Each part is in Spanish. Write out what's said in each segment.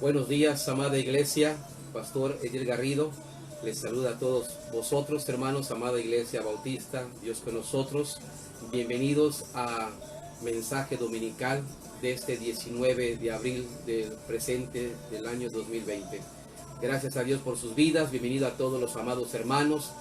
Buenos días, amada iglesia. Pastor Ediel Garrido les saluda a todos vosotros, hermanos, amada iglesia bautista, Dios con nosotros. Bienvenidos a mensaje dominical de este 19 de abril del presente del año 2020. Gracias a Dios por sus vidas. Bienvenido a todos los amados hermanos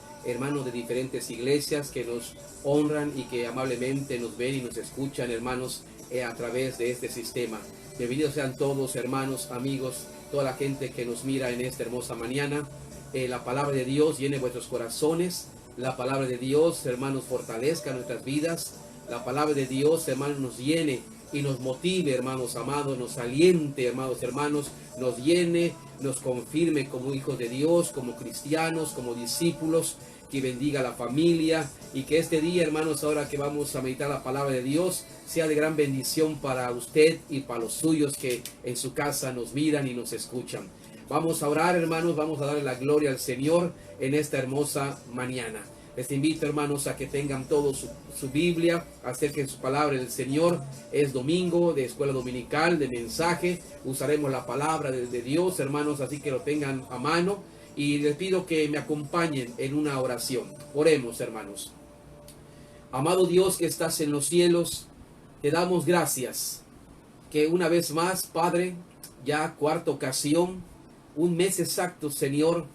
de diferentes iglesias que nos honran y que amablemente nos ven y nos escuchan, hermanos, a través de este sistema. Bienvenidos sean todos, hermanos, amigos, toda la gente que nos mira en esta hermosa mañana. La palabra de Dios llene vuestros corazones. La palabra de Dios, hermanos, fortalezca nuestras vidas. La palabra de Dios, hermanos, nos llene y nos motive, hermanos amados, nos aliente, hermanos, nos llene, nos confirme como hijos de Dios, como cristianos, como discípulos, que bendiga a la familia y que este día, hermanos, ahora que vamos a meditar la palabra de Dios, sea de gran bendición para usted y para los suyos que en su casa nos miran y nos escuchan. Vamos a orar, hermanos, vamos a darle la gloria al Señor en esta hermosa mañana. Les invito, hermanos, a que tengan todos su Biblia, acerquen su palabra del Señor. Es domingo de escuela dominical, de mensaje. Usaremos la palabra de Dios, hermanos, así que lo tengan a mano. Y les pido que me acompañen en una oración. Oremos, hermanos. Amado Dios que estás en los cielos, te damos gracias que una vez más, Padre, ya cuarta ocasión, un mes exacto, Señor,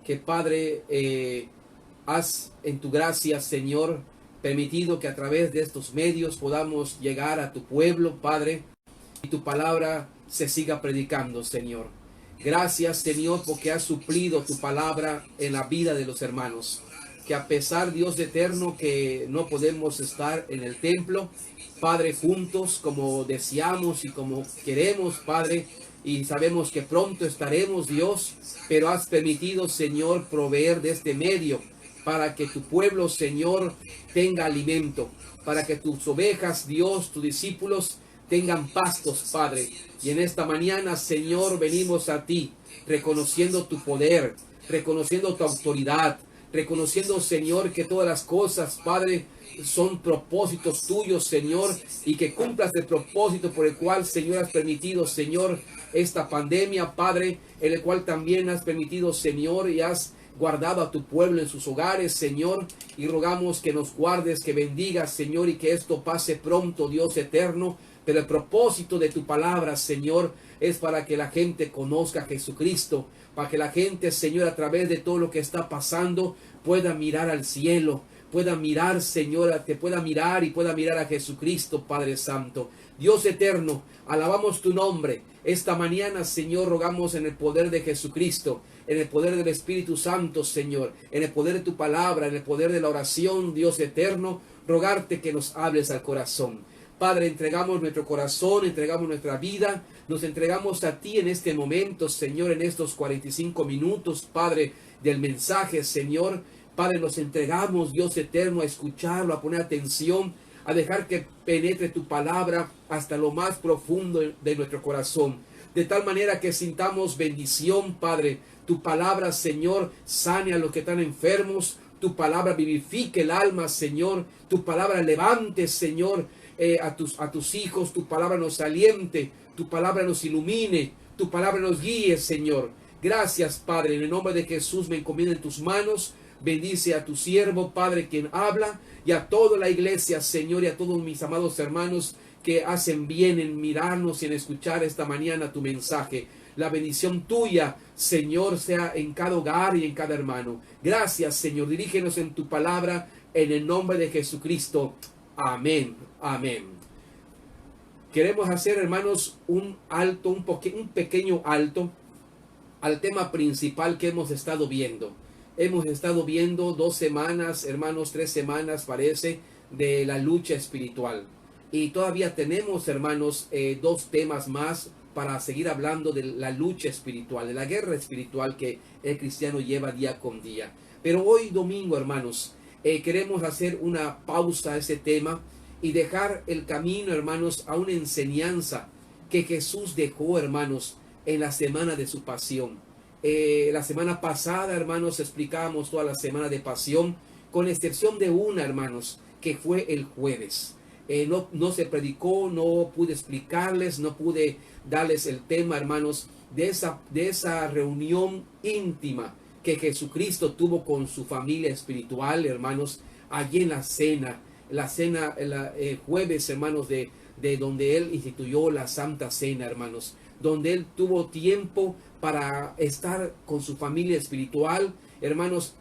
que Padre, has en tu gracia, Señor, permitido que a través de estos medios podamos llegar a tu pueblo, Padre, y tu palabra se siga predicando, Señor. Gracias, Señor, porque has suplido tu palabra en la vida de los hermanos. Que a pesar, Dios eterno, que no podemos estar en el templo, Padre, juntos como deseamos y como queremos, Padre, y sabemos que pronto estaremos, Dios, pero has permitido, Señor, proveer de este medio para que tu pueblo, Señor, tenga alimento, para que tus ovejas, Dios, tus discípulos, tengan pastos, Padre. Y en esta mañana, Señor, venimos a ti, reconociendo tu poder, reconociendo tu autoridad, reconociendo, Señor, que todas las cosas, Padre, son propósitos tuyos, Señor, y que cumplas el propósito por el cual, Señor, has permitido, Señor, esta pandemia, Padre, en el cual también has permitido, Señor, y has guardado a tu pueblo en sus hogares, Señor, y rogamos que nos guardes, que bendigas, Señor, y que esto pase pronto, Dios eterno. Pero el propósito de tu palabra, Señor, es para que la gente conozca a Jesucristo, para que la gente, Señor, a través de todo lo que está pasando, pueda mirar al cielo, pueda mirar, Señor, te pueda mirar y pueda mirar a Jesucristo, Padre Santo. Dios eterno, alabamos tu nombre. Esta mañana, Señor, rogamos en el poder de Jesucristo, en el poder del Espíritu Santo, Señor, en el poder de tu palabra, en el poder de la oración, Dios eterno, rogarte que nos hables al corazón. Padre, entregamos nuestro corazón, entregamos nuestra vida, nos entregamos a ti en este momento, Señor, en estos 45 minutos, Padre, del mensaje, Señor. Padre, nos entregamos, Dios eterno, a escucharlo, a poner atención, a dejar que penetre tu palabra hasta lo más profundo de nuestro corazón. De tal manera que sintamos bendición, Padre. Tu palabra, Señor, sane a los que están enfermos. Tu palabra vivifique el alma, Señor. Tu palabra levante, Señor, a tus hijos. Tu palabra nos aliente. Tu palabra nos ilumine. Tu palabra nos guíe, Señor. Gracias, Padre. En el nombre de Jesús me encomiendo en tus manos. Bendice a tu siervo, Padre, quien habla, y a toda la iglesia, Señor, y a todos mis amados hermanos que hacen bien en mirarnos y en escuchar esta mañana tu mensaje. La bendición tuya, Señor, sea en cada hogar y en cada hermano. Gracias, Señor. Dirígenos en tu palabra en el nombre de Jesucristo. Amén. Amén. Queremos hacer, hermanos, un pequeño alto al tema principal que hemos estado viendo. Hemos estado viendo 2 semanas, hermanos, 3 semanas parece, de la lucha espiritual. Y todavía tenemos, hermanos, 2 temas más para seguir hablando de la lucha espiritual, de la guerra espiritual que el cristiano lleva día con día. Pero hoy domingo, hermanos, queremos hacer una pausa a ese tema y dejar el camino, hermanos, a una enseñanza que Jesús dejó, hermanos, en la semana de su pasión. La semana pasada, hermanos, explicábamos toda la semana de pasión, con excepción de una, hermanos, que fue el jueves. no se predicó, no pude explicarles, no pude darles el tema, hermanos, de esa reunión íntima que Jesucristo tuvo con su familia espiritual, hermanos, allí en la cena, jueves, hermanos, de donde Él instituyó la Santa Cena, hermanos, donde Él tuvo tiempo para estar con su familia espiritual, hermanos,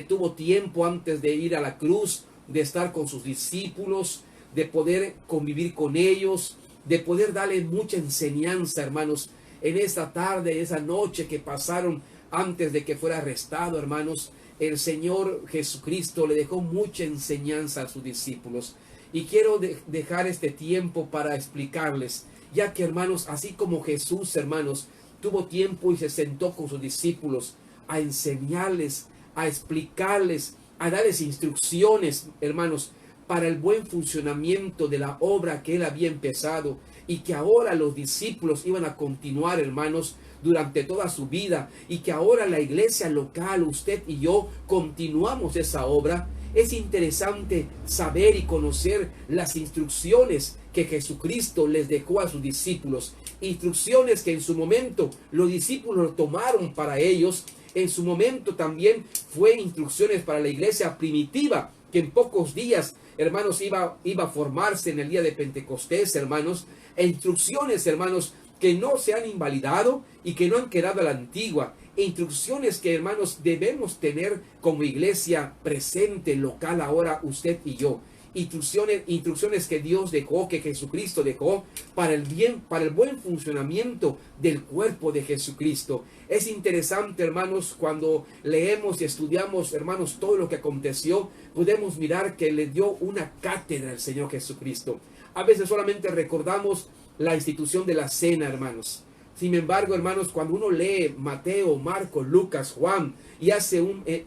tuvo tiempo antes de ir a la cruz, de estar con sus discípulos, de poder convivir con ellos, de poder darle mucha enseñanza, hermanos, en esta tarde, esa noche que pasaron antes de que fuera arrestado, hermanos. El Señor Jesucristo le dejó mucha enseñanza a sus discípulos. Y quiero dejar este tiempo para explicarles, ya que, hermanos, así como Jesús, hermanos, tuvo tiempo y se sentó con sus discípulos a enseñarles, a explicarles, a darles instrucciones, hermanos, para el buen funcionamiento de la obra que Él había empezado y que ahora los discípulos iban a continuar, hermanos, durante toda su vida, y que ahora la iglesia local, usted y yo, continuamos esa obra. Es interesante saber y conocer las instrucciones que Jesucristo les dejó a sus discípulos, instrucciones que en su momento los discípulos tomaron para ellos. En su momento también fue instrucciones para la iglesia primitiva, que en pocos días, hermanos, iba a formarse en el día de Pentecostés, hermanos, e instrucciones, hermanos, que no se han invalidado y que no han quedado a la antigua. Instrucciones que, hermanos, debemos tener como iglesia presente, local, ahora usted y yo. Instrucciones que Dios dejó, que Jesucristo dejó para el bien, para el buen funcionamiento del cuerpo de Jesucristo. Es interesante, hermanos, cuando leemos y estudiamos, hermanos, todo lo que aconteció, podemos mirar que le dio una cátedra al Señor Jesucristo. A veces solamente recordamos la institución de la cena, hermanos. Sin embargo, hermanos, cuando uno lee Mateo, Marcos, Lucas, Juan y hace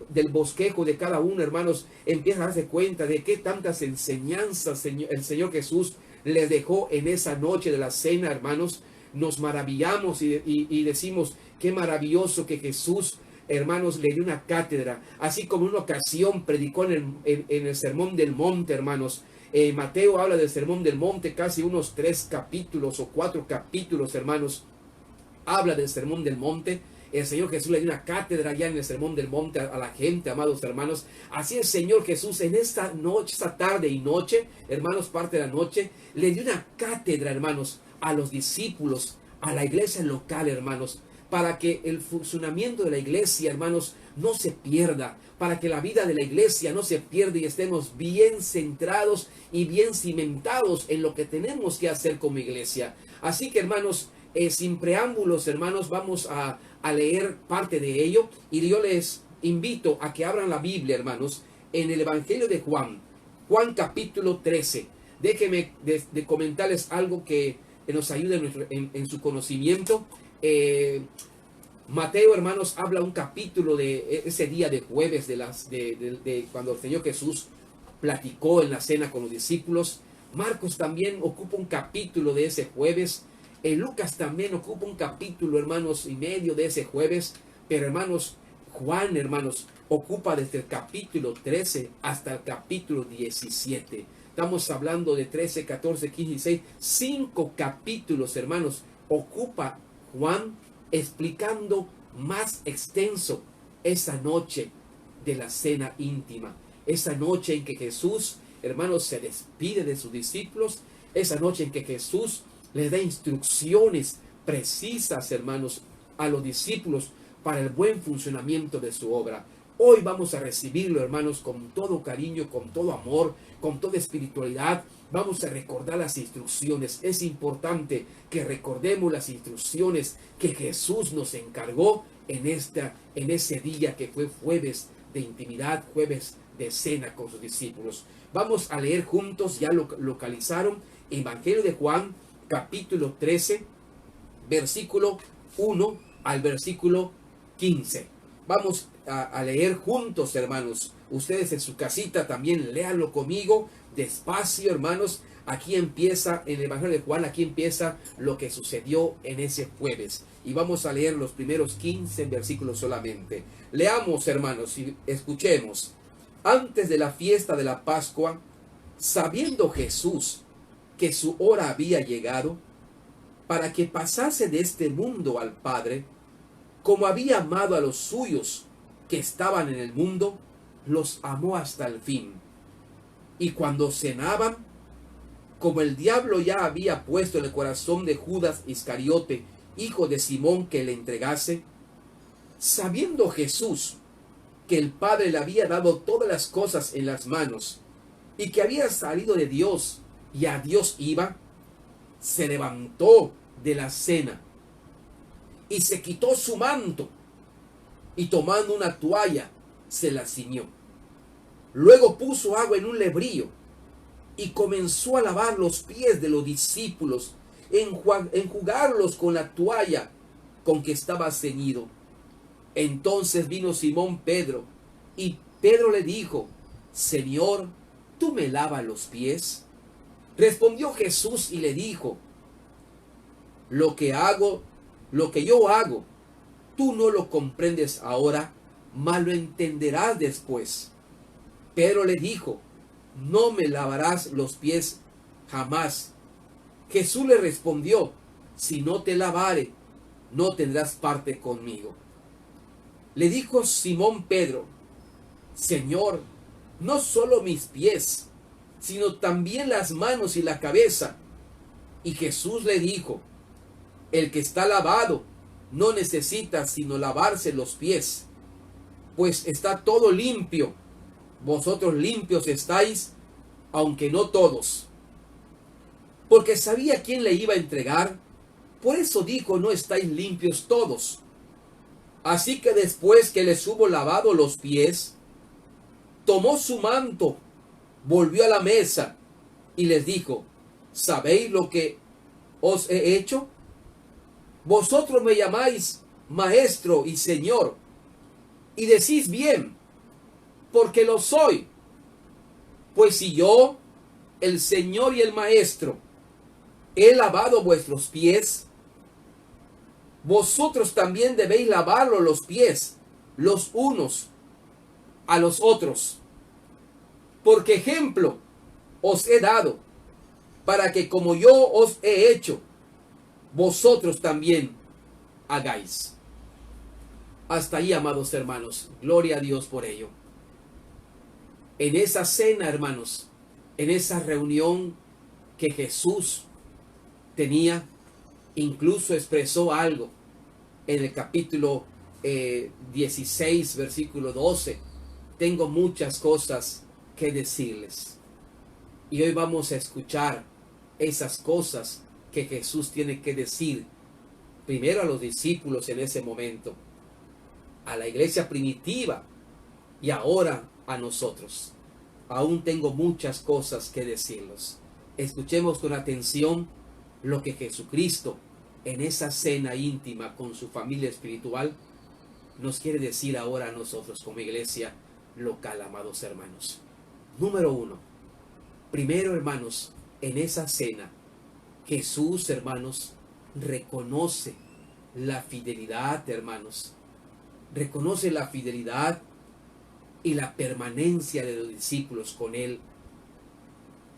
del bosquejo de cada uno, hermanos, empieza a darse cuenta de qué tantas enseñanzas el Señor Jesús les dejó en esa noche de la cena, hermanos. Nos maravillamos y decimos, qué maravilloso que Jesús, hermanos, le dio una cátedra, así como en una ocasión predicó en el Sermón del Monte, hermanos. Mateo habla del Sermón del Monte, casi unos 3 capítulos o 4 capítulos, hermanos. Habla del Sermón del Monte. El Señor Jesús le dio una cátedra ya en el Sermón del Monte a la gente, amados hermanos. Así el Señor Jesús en esta noche, esta tarde y noche, hermanos, parte de la noche, le dio una cátedra, hermanos, a los discípulos, a la iglesia local, hermanos, para que el funcionamiento de la iglesia, hermanos, no se pierda, para que la vida de la iglesia no se pierda y estemos bien centrados y bien cimentados en lo que tenemos que hacer como iglesia. Así que, hermanos, sin preámbulos, hermanos, vamos a leer parte de ello, y yo les invito a que abran la Biblia, hermanos, en el Evangelio de Juan, Juan capítulo 13. Déjenme de comentarles algo que nos ayude en su conocimiento. Mateo, hermanos, habla un capítulo de ese día de jueves, de cuando el Señor Jesús platicó en la cena con los discípulos. Marcos también ocupa un capítulo de ese jueves. Lucas también ocupa un capítulo, hermanos, y medio de ese jueves. Pero, hermanos, Juan, hermanos, ocupa desde el capítulo 13 hasta el capítulo 17. Estamos hablando de 13, 14, 15, 16. 5 capítulos, hermanos, ocupa Juan explicando más extenso esa noche de la cena íntima. Esa noche en que Jesús, hermanos, se despide de sus discípulos. Esa noche en que Jesús les da instrucciones precisas, hermanos, a los discípulos para el buen funcionamiento de su obra. Hoy vamos a recibirlo, hermanos, con todo cariño, con todo amor, con toda espiritualidad. Vamos a recordar las instrucciones. Es importante que recordemos las instrucciones que Jesús nos encargó en ese día que fue jueves de intimidad, jueves de cena con sus discípulos. Vamos a leer juntos, ya lo localizaron, Evangelio de Juan, capítulo 13, versículo 1 al versículo 15. Vamos a leer juntos, hermanos. Ustedes en su casita también léanlo conmigo, despacio, hermanos. Aquí empieza, en el Evangelio de Juan, aquí empieza lo que sucedió en ese jueves. Y vamos a leer los primeros 15 versículos solamente. Leamos, hermanos, y escuchemos. Antes de la fiesta de la Pascua, sabiendo Jesús que su hora había llegado para que pasase de este mundo al Padre, como había amado a los suyos que estaban en el mundo, los amó hasta el fin. Y cuando cenaban, como el diablo ya había puesto en el corazón de Judas Iscariote, hijo de Simón, que le entregase, sabiendo Jesús que el Padre le había dado todas las cosas en las manos, y que había salido de Dios y a Dios iba, se levantó de la cena y se quitó su manto, y tomando una toalla se la ciñó. Luego puso agua en un lebrillo y comenzó a lavar los pies de los discípulos, enjugarlos con la toalla con que estaba ceñido. Entonces vino Simón Pedro, y Pedro le dijo: Señor, ¿tú me lavas los pies? Respondió Jesús y le dijo: lo que yo hago, tú no lo comprendes ahora, mas lo entenderás después. Pedro le dijo: no me lavarás los pies jamás. Jesús le respondió: si no te lavare, no tendrás parte conmigo. Le dijo Simón Pedro: Señor, no solo mis pies, sino también las manos y la cabeza. Y Jesús le dijo: el que está lavado no necesita sino lavarse los pies, pues está todo limpio. Vosotros limpios estáis, aunque no todos. Porque sabía quién le iba a entregar, por eso dijo: no estáis limpios todos. Así que después que les hubo lavado los pies, tomó su manto, volvió a la mesa y les dijo: ¿sabéis lo que os he hecho? Vosotros me llamáis maestro y señor, y decís bien, porque lo soy. Pues si yo, el Señor y el Maestro, he lavado vuestros pies, vosotros también debéis lavarlo los pies los unos a los otros. Porque ejemplo os he dado, para que como yo os he hecho, vosotros también hagáis. Hasta ahí, amados hermanos, gloria a Dios por ello. En esa cena, hermanos, en esa reunión que Jesús tenía, incluso expresó algo en el capítulo 16, versículo 12. Tengo muchas cosas que decirles. Y hoy vamos a escuchar esas cosas que Jesús tiene que decir, primero a los discípulos en ese momento, a la iglesia primitiva y ahora a nosotros. Aún tengo muchas cosas que decirles. Escuchemos con atención lo que Jesucristo en esa cena íntima con su familia espiritual nos quiere decir ahora a nosotros como iglesia local, amados hermanos. Número 1. Primero, hermanos, en esa cena Jesús, hermanos, reconoce la fidelidad, hermanos. Reconoce la fidelidad y la permanencia de los discípulos con Él,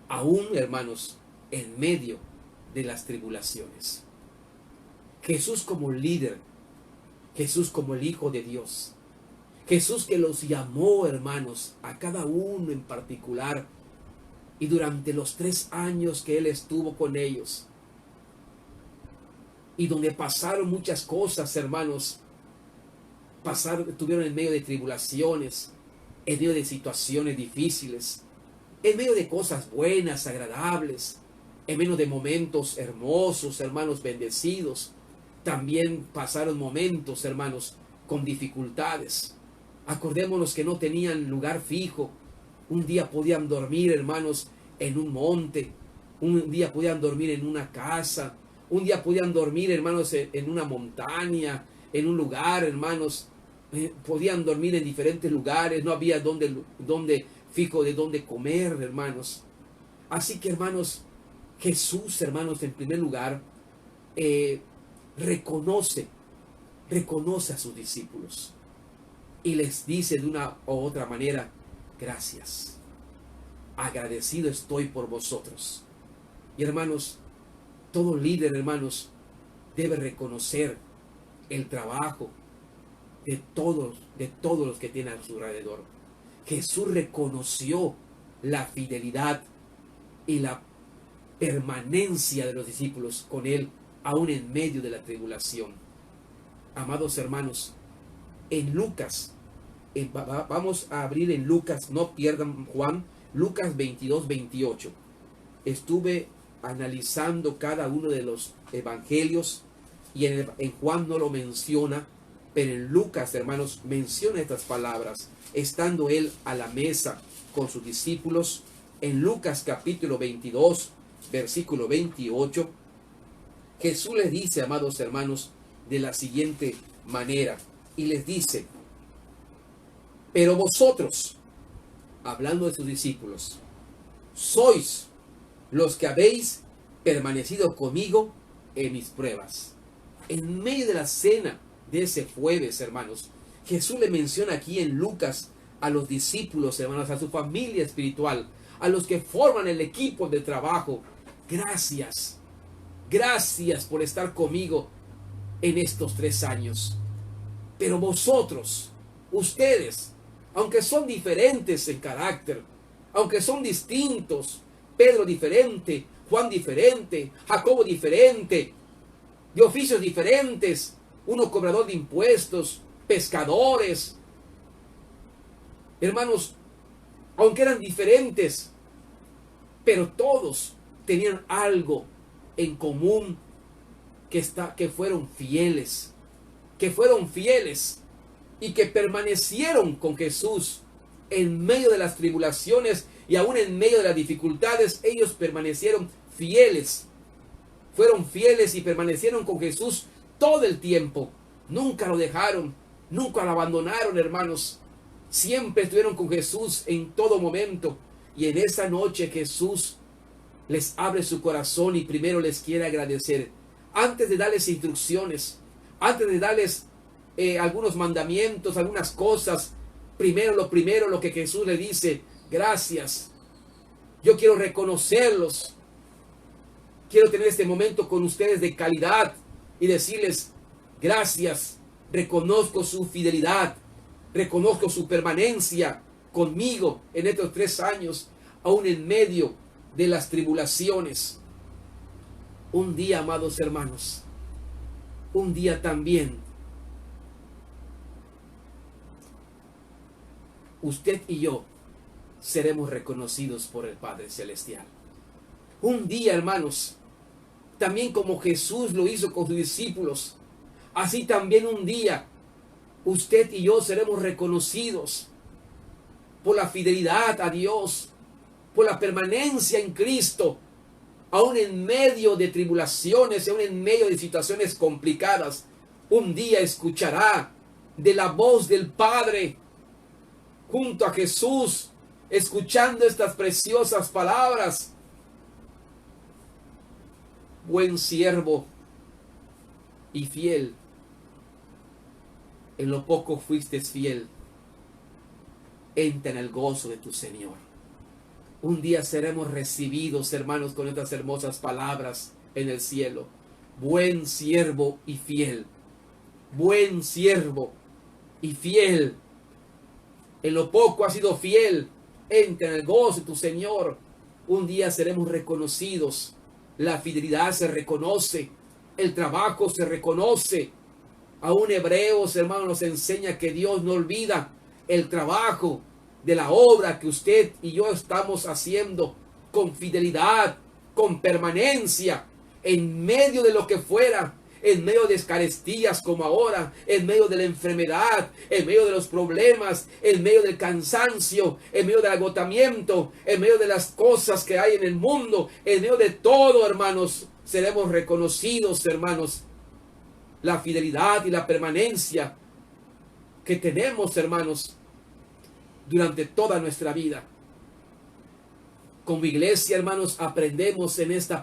aún, hermanos, en medio de las tribulaciones. Jesús como líder, Jesús como el Hijo de Dios, Jesús que los llamó, hermanos, a cada uno en particular, y durante los 3 años que Él estuvo con ellos, y donde pasaron muchas cosas, hermanos, estuvieron en medio de tribulaciones, en medio de situaciones difíciles, en medio de cosas buenas, agradables, en medio de momentos hermosos, hermanos, bendecidos. También pasaron momentos, hermanos, con dificultades. Acordémonos que no tenían lugar fijo. Un día podían dormir, hermanos, en un monte. Un día podían dormir en una casa. Un día podían dormir, hermanos, en una montaña, en un lugar, hermanos. Podían dormir en diferentes lugares. No había donde fijo de dónde comer, hermanos. Así que, hermanos, Jesús, hermanos, en primer lugar, reconoce a sus discípulos y les dice de una u otra manera: gracias, agradecido estoy por vosotros. Y hermanos, todo líder, hermanos, debe reconocer el trabajo de todos los que tienen a su alrededor. Jesús reconoció la fidelidad y la permanencia de los discípulos con él, aún en medio de la tribulación. Amados hermanos, en Lucas, vamos a abrir en Lucas, no pierdan Juan, Lucas 22, 28. Estuve analizando cada uno de los evangelios y en Juan no lo menciona, pero en Lucas, hermanos, menciona estas palabras, estando él a la mesa con sus discípulos. En Lucas capítulo 22, versículo 28, Jesús les dice, amados hermanos, de la siguiente manera, y les dice: pero vosotros, hablando de sus discípulos, sois los que habéis permanecido conmigo en mis pruebas. En medio de la cena de ese jueves, hermanos, Jesús le menciona aquí en Lucas a los discípulos, hermanos, a su familia espiritual, a los que forman el equipo de trabajo: gracias, gracias por estar conmigo en estos 3 años. Pero vosotros, ustedes, aunque son diferentes en carácter, aunque son distintos, Pedro diferente, Juan diferente, Jacobo diferente, de oficios diferentes, uno cobrador de impuestos, pescadores, hermanos, aunque eran diferentes, pero todos tenían algo en común, que fueron fieles, y que permanecieron con Jesús en medio de las tribulaciones y aún en medio de las dificultades. Ellos permanecieron fieles, fueron fieles y permanecieron con Jesús todo el tiempo. Nunca lo dejaron, nunca lo abandonaron, hermanos. Siempre estuvieron con Jesús en todo momento. Y en esa noche Jesús les abre su corazón y primero les quiere agradecer. Antes de darles instrucciones, antes de darles algunos mandamientos, algunas cosas, primero lo que Jesús le dice: gracias, yo quiero reconocerlos, quiero tener este momento con ustedes de calidad y decirles gracias, reconozco su fidelidad, reconozco su permanencia conmigo en estos 3 años, aún en medio de las tribulaciones. Un día, amados hermanos, un día también, usted y yo seremos reconocidos por el Padre Celestial. Un día, hermanos, también como Jesús lo hizo con sus discípulos, así también un día usted y yo seremos reconocidos por la fidelidad a Dios, por la permanencia en Cristo, aún en medio de tribulaciones, aún en medio de situaciones complicadas. Un día escuchará de la voz del Padre junto a Jesús, escuchando estas preciosas palabras: buen siervo y fiel, en lo poco fuiste fiel, entra en el gozo de tu Señor. Un día seremos recibidos, hermanos, con estas hermosas palabras en el cielo: buen siervo y fiel, buen siervo y fiel, en lo poco has sido fiel, entra en el gozo de tu Señor. Un día seremos reconocidos, la fidelidad se reconoce, el trabajo se reconoce. Aún Hebreos, hermanos, nos enseña que Dios no olvida el trabajo de la obra que usted y yo estamos haciendo con fidelidad, con permanencia, en medio de lo que fuera, en medio de carestías como ahora, en medio de la enfermedad, en medio de los problemas, en medio del cansancio, en medio del agotamiento, en medio de las cosas que hay en el mundo, en medio de todo, hermanos, seremos reconocidos, hermanos, la fidelidad y la permanencia que tenemos, hermanos, durante toda nuestra vida. Como iglesia, hermanos, aprendemos en este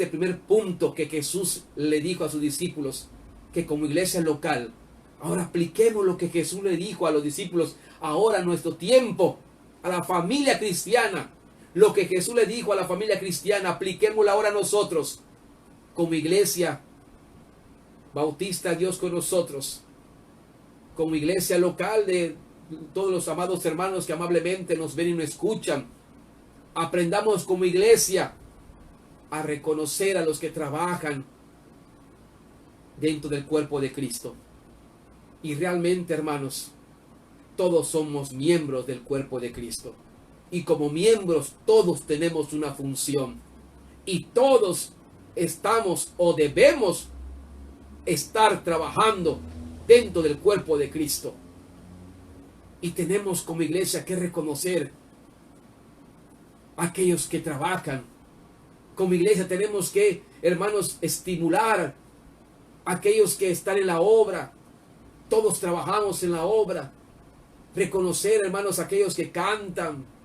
primer punto que Jesús le dijo a sus discípulos, que como iglesia local, ahora apliquemos lo que Jesús le dijo a los discípulos, ahora a nuestro tiempo, a la familia cristiana, Lo que Jesús le dijo a la familia cristiana, apliquémoslo ahora nosotros, como iglesia bautista, Dios con nosotros, como iglesia local de todos los amados hermanos que amablemente nos ven y nos escuchan. Aprendamos como iglesia a reconocer a los que trabajan dentro del cuerpo de Cristo. Y realmente, hermanos, todos somos miembros del cuerpo de Cristo. Y como miembros, todos tenemos una función. Y todos estamos o debemos estar trabajando dentro del cuerpo de Cristo. Y tenemos como iglesia que reconocer a aquellos que trabajan. Como iglesia tenemos que, hermanos, estimular a aquellos que están en la obra. Todos trabajamos en la obra. Reconocer, hermanos, a aquellos que cantan.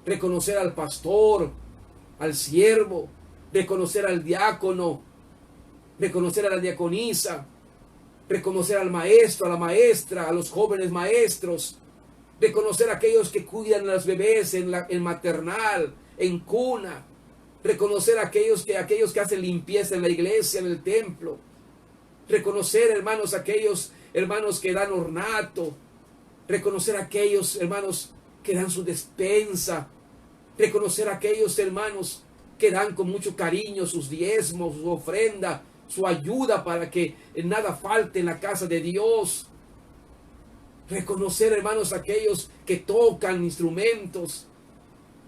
Reconocer al pastor, al siervo. Reconocer al diácono. Reconocer a la diaconisa. Reconocer al maestro, a la maestra, a los jóvenes maestros. Reconocer a aquellos que cuidan a los bebés en maternal, en cuna. Reconocer a aquellos que hacen limpieza en la iglesia, en el templo. Reconocer, hermanos, a aquellos hermanos que dan ornato. Reconocer a aquellos hermanos que dan su despensa. Reconocer a aquellos hermanos que dan con mucho cariño sus diezmos, su ofrenda, su ayuda para que nada falte en la casa de Dios. Reconocer, hermanos, a aquellos que tocan instrumentos.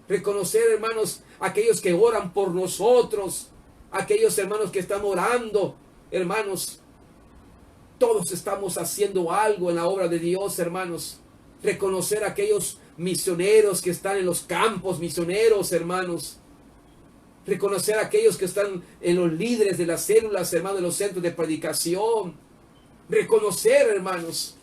Reconocer, hermanos, a aquellos que oran por nosotros. Aquellos hermanos que están orando. Hermanos, todos estamos haciendo algo en la obra de Dios, hermanos. Reconocer a aquellos misioneros que están en los campos misioneros, hermanos. Reconocer a aquellos que están en los líderes de las células, hermanos, de los centros de predicación. Reconocer, hermanos,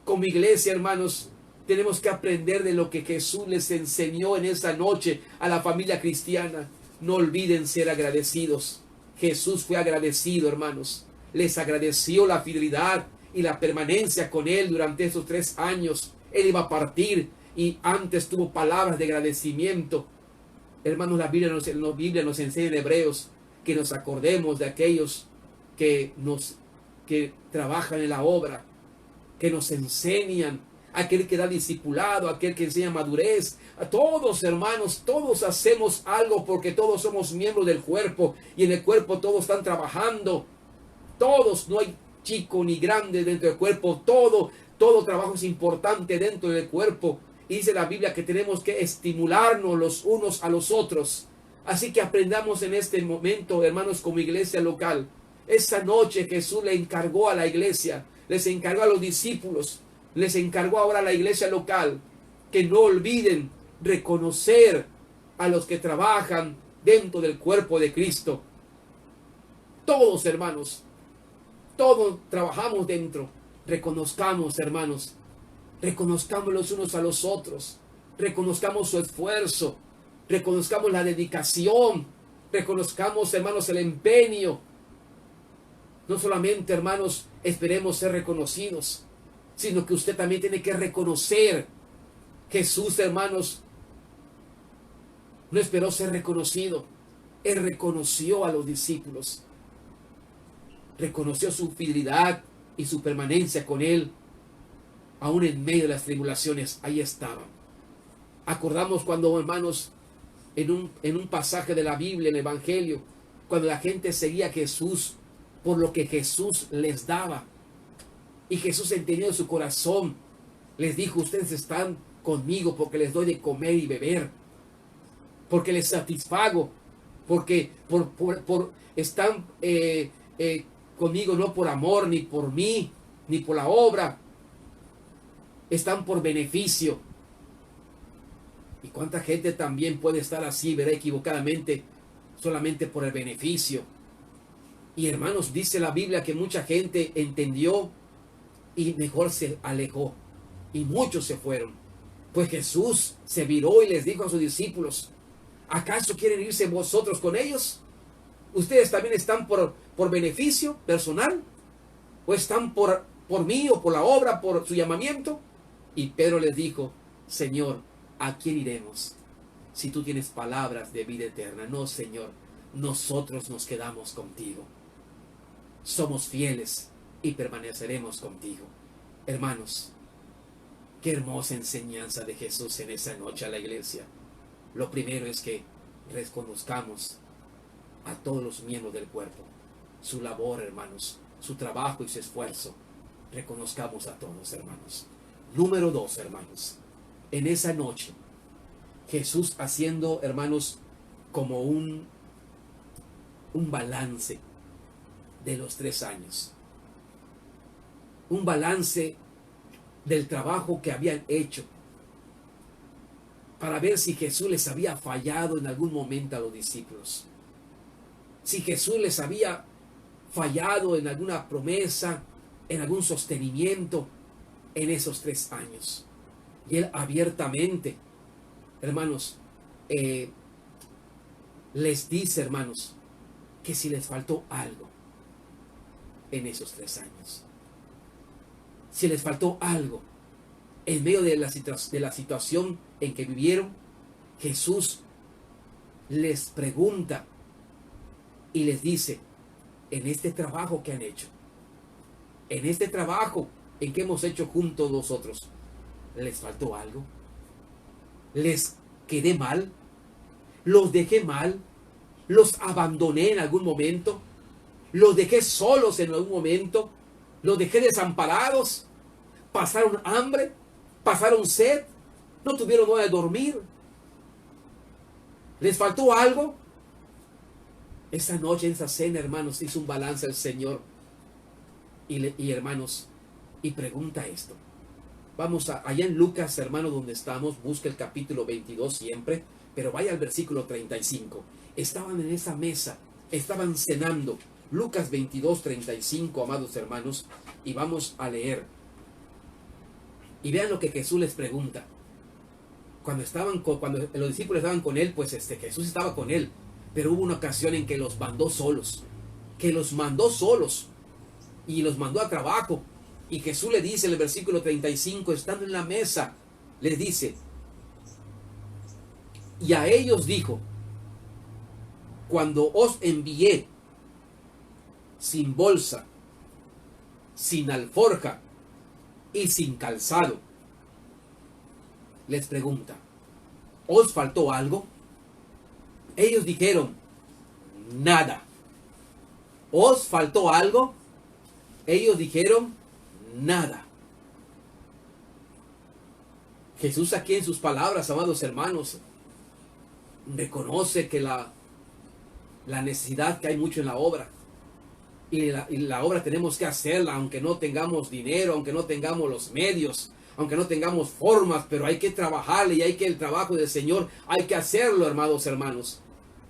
como iglesia, hermanos, tenemos que aprender de lo que Jesús les enseñó en esa noche a la familia cristiana. No olviden ser agradecidos. Jesús fue agradecido, hermanos. Les agradeció la fidelidad y la permanencia con Él durante esos 3 años. Él iba a partir y antes tuvo palabras de agradecimiento. Hermanos, la Biblia nos enseña en Hebreos que nos acordemos de aquellos que trabajan en la obra, que nos enseñan, aquel que da discipulado, aquel que enseña madurez. A todos, hermanos, todos hacemos algo porque todos somos miembros del cuerpo y en el cuerpo todos están trabajando. Todos, no hay chico ni grande dentro del cuerpo, todo trabajo es importante dentro del cuerpo. Y dice la Biblia que tenemos que estimularnos los unos a los otros. Así que aprendamos en este momento, hermanos, como iglesia local. Esa noche Jesús le encargó a la iglesia, les encargó a los discípulos, les encargó ahora a la iglesia local, que no olviden reconocer a los que trabajan dentro del cuerpo de Cristo. Todos, hermanos, todos trabajamos dentro. Reconozcamos, hermanos, reconozcamos los unos a los otros, reconozcamos su esfuerzo, reconozcamos la dedicación, reconozcamos, hermanos, el empeño. No solamente, hermanos, esperemos ser reconocidos, sino que usted también tiene que reconocer. Jesús, hermanos, no esperó ser reconocido. Él reconoció a los discípulos. Reconoció su fidelidad y su permanencia con Él. Aún en medio de las tribulaciones, ahí estaban. Acordamos cuando, hermanos, en un pasaje de la Biblia, en el Evangelio, cuando la gente seguía a Jesús por lo que Jesús les daba. Y Jesús, entendiendo su corazón, les dijo: ustedes están conmigo porque les doy de comer y beber, porque les satisfago, porque están conmigo no por amor, ni por mí, ni por la obra, están por beneficio. Y cuánta gente también puede estar así, verá, equivocadamente, solamente por el beneficio. Y hermanos, dice la Biblia que mucha gente entendió y mejor se alejó, y muchos se fueron. Pues Jesús se viró y les dijo a sus discípulos: ¿acaso quieren irse vosotros con ellos? ¿Ustedes también están por beneficio personal? ¿O están por mí o por la obra, por su llamamiento? Y Pedro les dijo: Señor, ¿a quién iremos? si tú tienes palabras de vida eterna. No, Señor, nosotros nos quedamos contigo. Somos fieles y permaneceremos contigo. Hermanos, qué hermosa enseñanza de Jesús en esa noche a la iglesia. Lo primero es que reconozcamos a todos los miembros del cuerpo, su labor, hermanos, su trabajo y su esfuerzo. Reconozcamos a todos, hermanos. Número 2, hermanos, en esa noche, Jesús haciendo, hermanos, como un balance de los 3 años. Un balance del trabajo que habían hecho, para ver si Jesús les había fallado en algún momento a los discípulos. Si Jesús les había fallado en alguna promesa, en algún sostenimiento en esos 3 años. Y Él abiertamente, hermanos, les dice, hermanos, que si les faltó algo en esos 3 años. Si les faltó algo en medio de la situación en que vivieron, Jesús les pregunta y les dice, en este trabajo que han hecho, en este trabajo en que hemos hecho juntos nosotros, ¿les faltó algo? ¿Les quedé mal? ¿Los dejé mal? ¿Los abandoné en algún momento? ¿Los dejé solos en algún momento? ¿Los dejé desamparados? ¿Pasaron hambre? ¿Pasaron sed? ¿No tuvieron hora de dormir? ¿Les faltó algo? Esa noche, en esa cena, hermanos, hizo un balance el Señor. Y hermanos, y pregunta esto. Vamos allá en Lucas, hermano, donde estamos, busca el capítulo 22 siempre, pero vaya al versículo 35. Estaban en esa mesa, estaban cenando. Lucas 22, 35, amados hermanos, y vamos a leer. Y vean lo que Jesús les pregunta. Cuando los discípulos estaban con él, pues Jesús estaba con él, pero hubo una ocasión en que los mandó solos, y los mandó a trabajo. Y Jesús le dice en el versículo 35, estando en la mesa, les dice, y a ellos dijo, cuando os envié sin bolsa, sin alforja y sin calzado, les pregunta, ¿os faltó algo? Ellos dijeron, nada. ¿Os faltó algo? Ellos dijeron, nada. Jesús aquí en sus palabras, amados hermanos, reconoce que la necesidad que hay mucho en la obra. Y la obra tenemos que hacerla, aunque no tengamos dinero, aunque no tengamos los medios, aunque no tengamos formas, pero hay que trabajarle y el trabajo del Señor hay que hacerlo, hermanos.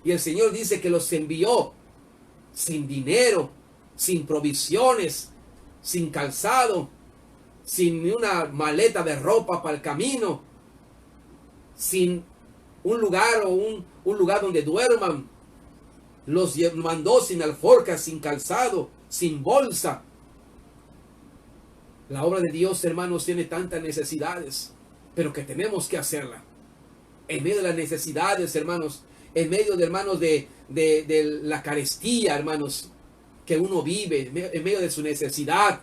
Y el Señor dice que los envió sin dinero, sin provisiones, sin calzado, sin una maleta de ropa para el camino, sin un lugar un lugar donde duerman. Los mandó sin alforja, sin calzado, sin bolsa. La obra de Dios, hermanos, tiene tantas necesidades, pero que tenemos que hacerla. En medio de las necesidades, hermanos, en medio de, hermanos, de la carestía, hermanos, que uno vive, en medio de su necesidad,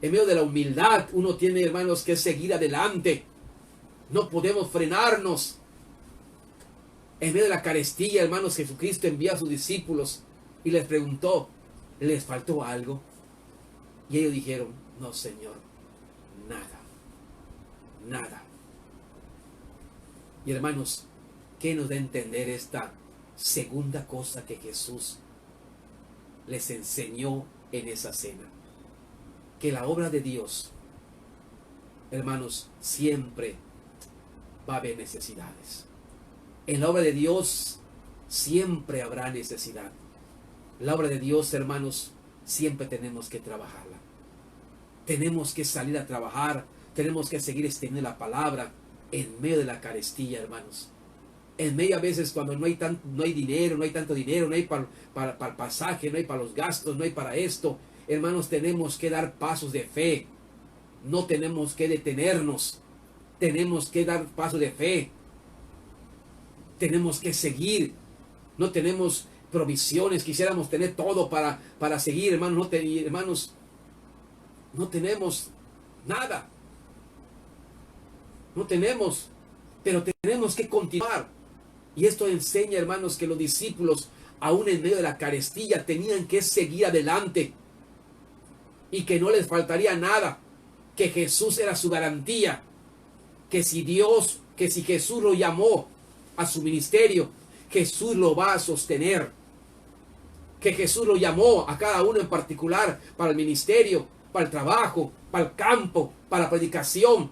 en medio de la humildad, uno tiene, hermanos, que seguir adelante. No podemos frenarnos. En medio de la carestía, hermanos, Jesucristo envía a sus discípulos y les preguntó, ¿les faltó algo? Y ellos dijeron, no, Señor, nada, nada. Y hermanos, ¿qué nos da a entender esta segunda cosa que Jesús les enseñó en esa cena? Que la obra de Dios, hermanos, siempre va a haber necesidades. En la obra de Dios siempre habrá necesidad. La obra de Dios, hermanos, siempre tenemos que trabajarla. Tenemos que salir a trabajar. Tenemos que seguir extendiendo la palabra en medio de la carestía, hermanos. En medio a veces cuando no hay dinero, no hay tanto dinero, no hay para el pasaje, no hay para los gastos, no hay para esto. Hermanos, tenemos que dar pasos de fe. No tenemos que detenernos. Tenemos que dar pasos de fe. Tenemos que seguir. No tenemos provisiones. Quisiéramos tener todo para seguir, hermanos. Hermanos, no tenemos nada. No tenemos. Pero tenemos que continuar. Y esto enseña, hermanos, que los discípulos, aún en medio de la carestía, tenían que seguir adelante. Y que no les faltaría nada. Que Jesús era su garantía. Que si Jesús lo llamó a su ministerio, Jesús lo va a sostener. Que Jesús lo llamó a cada uno en particular para el ministerio, para el trabajo, para el campo, para la predicación.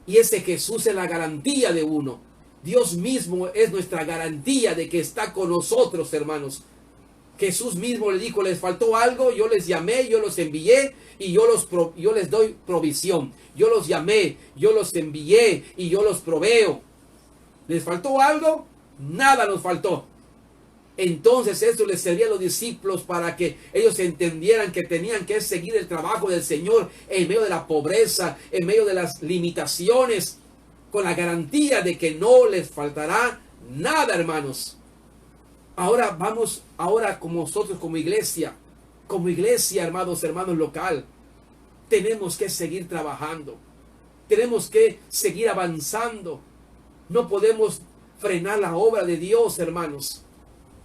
Y ese Jesús es la garantía de uno. Dios mismo es nuestra garantía de que está con nosotros, hermanos. Jesús mismo le dijo, les faltó algo, yo les llamé, yo los envié y yo les doy provisión. Yo los llamé, yo los envié y yo los proveo. ¿Les faltó algo? Nada nos faltó. Entonces esto les servía a los discípulos para que ellos entendieran que tenían que seguir el trabajo del Señor en medio de la pobreza, en medio de las limitaciones, con la garantía de que no les faltará nada, hermanos. Ahora vamos, como nosotros como iglesia, hermanos local, tenemos que seguir trabajando. Tenemos que seguir avanzando. No podemos frenar la obra de Dios, hermanos.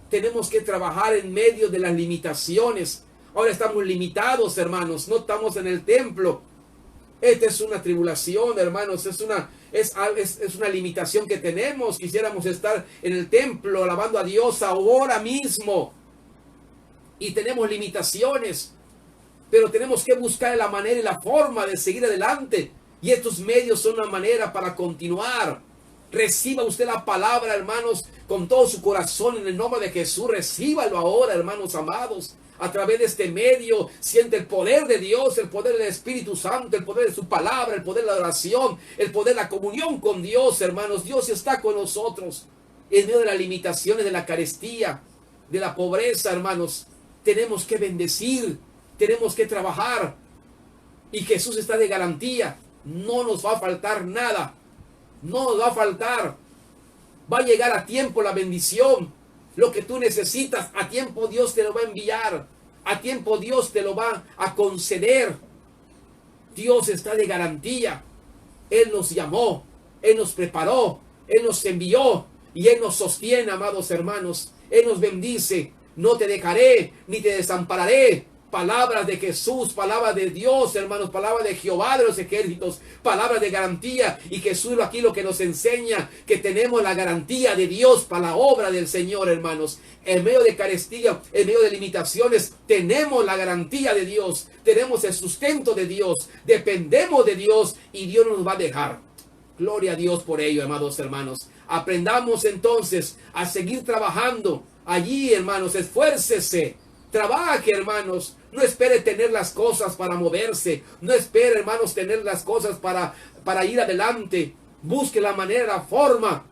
Tenemos que trabajar en medio de las limitaciones. Ahora estamos limitados, hermanos. No estamos en el templo. Esta es una tribulación, hermanos. Es una limitación que tenemos. Quisiéramos estar en el templo alabando a Dios ahora mismo. Y tenemos limitaciones. Pero tenemos que buscar la manera y la forma de seguir adelante. Y estos medios son una manera para continuar. Reciba usted la palabra, hermanos, con todo su corazón en el nombre de Jesús. Recíbalo ahora, hermanos amados. A través de este medio siente el poder de Dios, el poder del Espíritu Santo, el poder de su palabra, el poder de la oración, el poder de la comunión con Dios, hermanos. Dios está con nosotros. En medio de las limitaciones, de la carestía, de la pobreza, hermanos, tenemos que bendecir, tenemos que trabajar. Y Jesús está de garantía. No nos va a faltar nada. No nos va a faltar. Va a llegar a tiempo la bendición. Lo que tú necesitas, a tiempo Dios te lo va a enviar. A tiempo Dios te lo va a conceder. Dios está de garantía. Él nos llamó. Él nos preparó. Él nos envió. Y Él nos sostiene, amados hermanos. Él nos bendice. No te dejaré, ni te desampararé. Palabras de Jesús, palabras de Dios, hermanos, palabras de Jehová de los ejércitos, palabras de garantía. Y Jesús aquí lo que nos enseña, que tenemos la garantía de Dios para la obra del Señor, hermanos. En medio de carestía, en medio de limitaciones, tenemos la garantía de Dios, tenemos el sustento de Dios, dependemos de Dios y Dios no nos va a dejar. Gloria a Dios por ello, amados hermanos. Aprendamos entonces a seguir trabajando allí, hermanos. Esfuércese. Trabaje, hermanos. No espere tener las cosas para moverse. No espere, hermanos, tener las cosas para ir adelante. Busque la manera, la forma.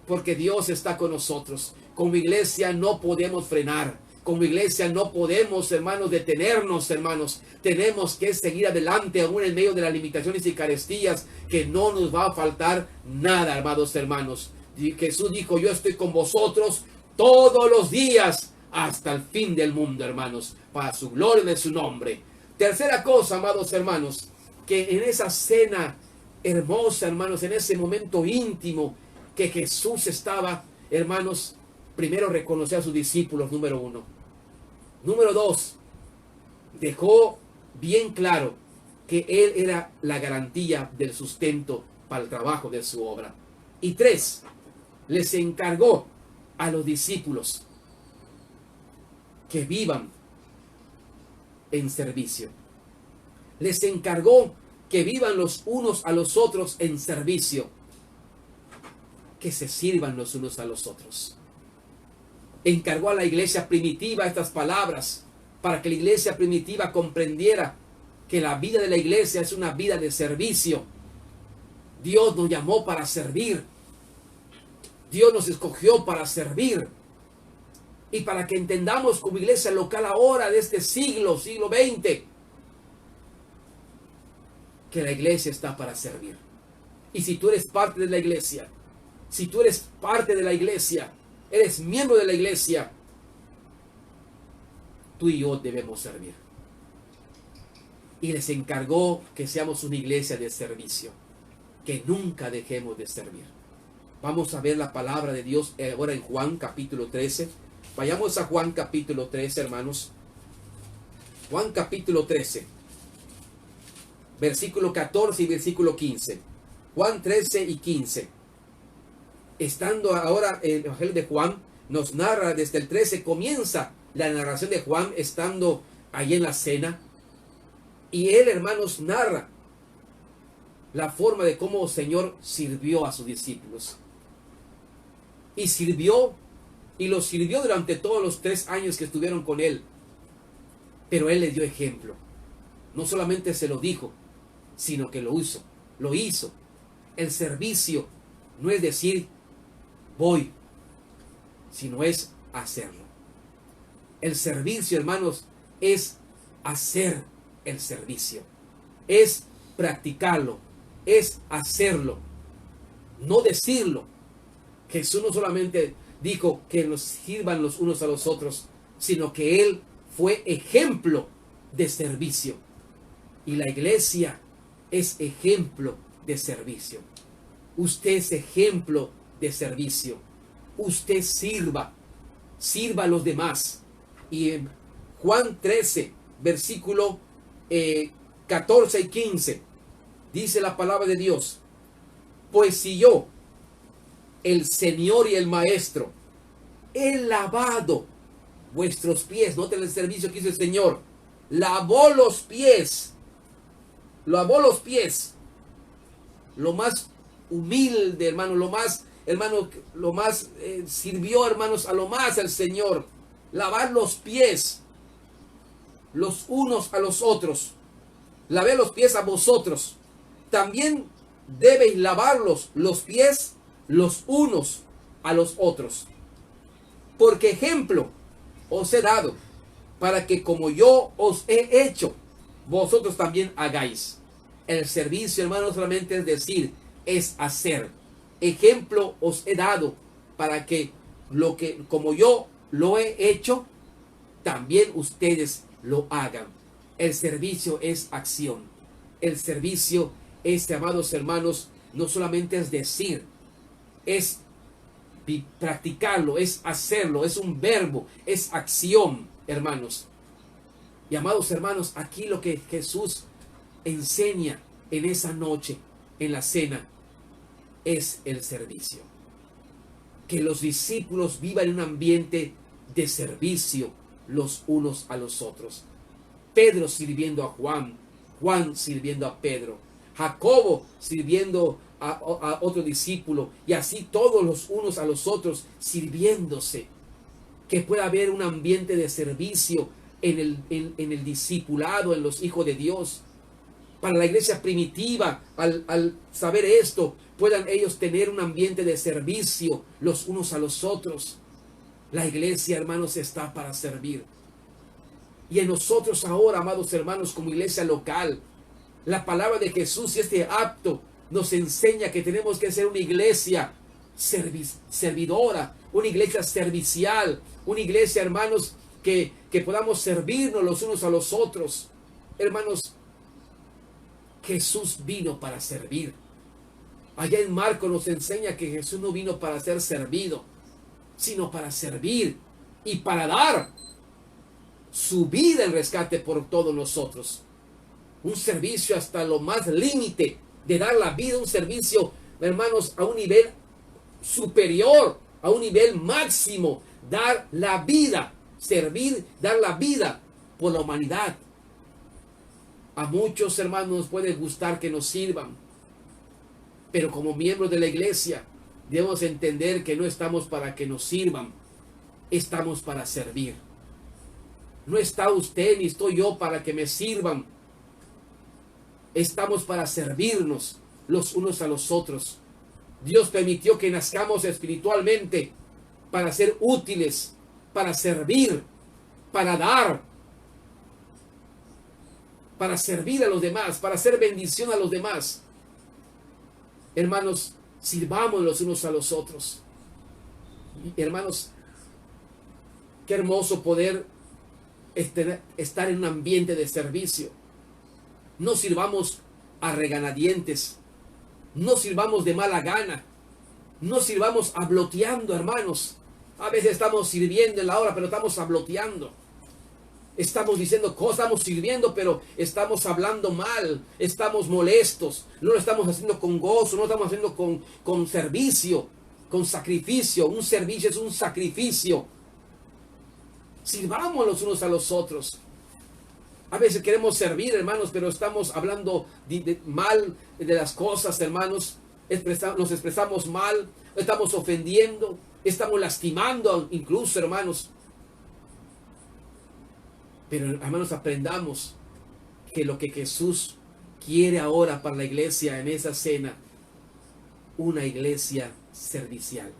Porque Dios está con nosotros. Como iglesia no podemos frenar. Como iglesia no podemos, hermanos, detenernos, hermanos. Tenemos que seguir adelante aún en medio de las limitaciones y carestías, que no nos va a faltar nada, amados hermanos. Y Jesús dijo, yo estoy con vosotros todos los días hasta el fin del mundo, hermanos, para su gloria de su nombre. Tercera cosa, amados hermanos, que en esa cena hermosa, hermanos, en ese momento íntimo que Jesús estaba, hermanos, primero reconoció a sus discípulos, número uno. Número dos, dejó bien claro que Él era la garantía del sustento para el trabajo de su obra. Y tres, les encargó a los discípulos que vivan en servicio. Les encargó que vivan los unos a los otros en servicio. Que se sirvan los unos a los otros. Encargó a la iglesia primitiva estas palabras para que la iglesia primitiva comprendiera que la vida de la iglesia es una vida de servicio. Dios nos llamó para servir. Dios nos escogió para servir. Y para que entendamos como iglesia local ahora de este siglo XX, que la iglesia está para servir. Y si tú eres parte de la iglesia, Si tú eres parte de la iglesia, eres miembro de la iglesia, tú y yo debemos servir. Y les encargó que seamos una iglesia de servicio, que nunca dejemos de servir. Vamos a ver la palabra de Dios ahora en Juan capítulo 13. Vayamos a Juan capítulo 13, hermanos. Juan capítulo 13, versículo 14 y versículo 15. Juan 13 y 15. Estando ahora el Evangelio de Juan, nos narra desde el 13, comienza la narración de Juan estando allí en la cena. Y él, hermanos, narra la forma de cómo el Señor sirvió a sus discípulos. Y sirvió, y los sirvió durante todos los 3 años que estuvieron con él. Pero él les dio ejemplo. No solamente se lo dijo, sino que lo hizo. Lo hizo. El servicio no es decir, voy, sino es hacerlo. El servicio, hermanos, es hacer el servicio. Es practicarlo. Es hacerlo. No decirlo. Jesús no solamente dijo que nos sirvan los unos a los otros, sino que Él fue ejemplo de servicio. Y la iglesia es ejemplo de servicio. Usted es ejemplo de servicio. Usted sirva a los demás. Y en Juan 13, versículo 14 y 15, dice la palabra de Dios: pues si yo, el Señor y el Maestro, he lavado vuestros pies. Noten el servicio que hizo el Señor. Lavó los pies. Lavó los pies. Lo más humilde, hermano. Lo más, hermano, lo más sirvió, hermanos, a lo más el Señor. Lavar los pies. Los unos a los otros. Lavé los pies a vosotros. También debéis lavarlos los pies los unos a los otros. Porque ejemplo os he dado, para que como yo os he hecho, vosotros también hagáis. El servicio, hermanos, solamente es decir, es hacer. Ejemplo os he dado, para que como yo lo he hecho, también ustedes lo hagan. El servicio es acción. El servicio es, amados hermanos, no solamente es decir, es practicarlo, es hacerlo, es un verbo, es acción, hermanos. Y amados hermanos, aquí lo que Jesús enseña en esa noche, en la cena, es el servicio. Que los discípulos vivan en un ambiente de servicio los unos a los otros. Pedro sirviendo a Juan, Juan sirviendo a Pedro, Jacobo sirviendo a otro discípulo, y así todos los unos a los otros sirviéndose. Que pueda haber un ambiente de servicio en el discipulado, en los hijos de Dios. Para la iglesia primitiva, al saber esto, puedan ellos tener un ambiente de servicio los unos a los otros. La iglesia, hermanos, está para servir. Y en nosotros ahora, amados hermanos, como iglesia local, la palabra de Jesús y este acto nos enseña que tenemos que ser una iglesia servidora, una iglesia servicial, una iglesia, hermanos, que podamos servirnos los unos a los otros. Hermanos, Jesús vino para servir. Allá en Marcos nos enseña que Jesús no vino para ser servido, sino para servir y para dar su vida en rescate por todos nosotros. Un servicio hasta lo más límite de dar la vida, un servicio, hermanos, a un nivel superior, a un nivel máximo, dar la vida, servir, dar la vida por la humanidad. A muchos hermanos nos puede gustar que nos sirvan, pero como miembros de la iglesia debemos entender que no estamos para que nos sirvan, estamos para servir. No está usted ni estoy yo para que me sirvan. Estamos para servirnos los unos a los otros. Dios permitió que nazcamos espiritualmente para ser útiles, para servir, para dar, para servir a los demás, para hacer bendición a los demás. Hermanos, Sirvamos los unos a los otros. Y, hermanos, qué hermoso poder estar en un ambiente de servicio. No sirvamos a regañadientes. No sirvamos de mala gana. No sirvamos habloteando, hermanos. A veces estamos sirviendo en la hora, pero estamos habloteando. Estamos diciendo cosas, estamos sirviendo, pero estamos hablando mal. Estamos molestos. No lo estamos haciendo con gozo, no lo estamos haciendo con servicio, con sacrificio. Un servicio es un sacrificio. Sirvamos los unos a los otros. A veces queremos servir, hermanos, pero estamos hablando mal de las cosas, hermanos. Nos expresamos mal, estamos ofendiendo, estamos lastimando incluso, hermanos. Pero, hermanos, aprendamos que lo que Jesús quiere ahora para la iglesia en esa cena, una iglesia servicial.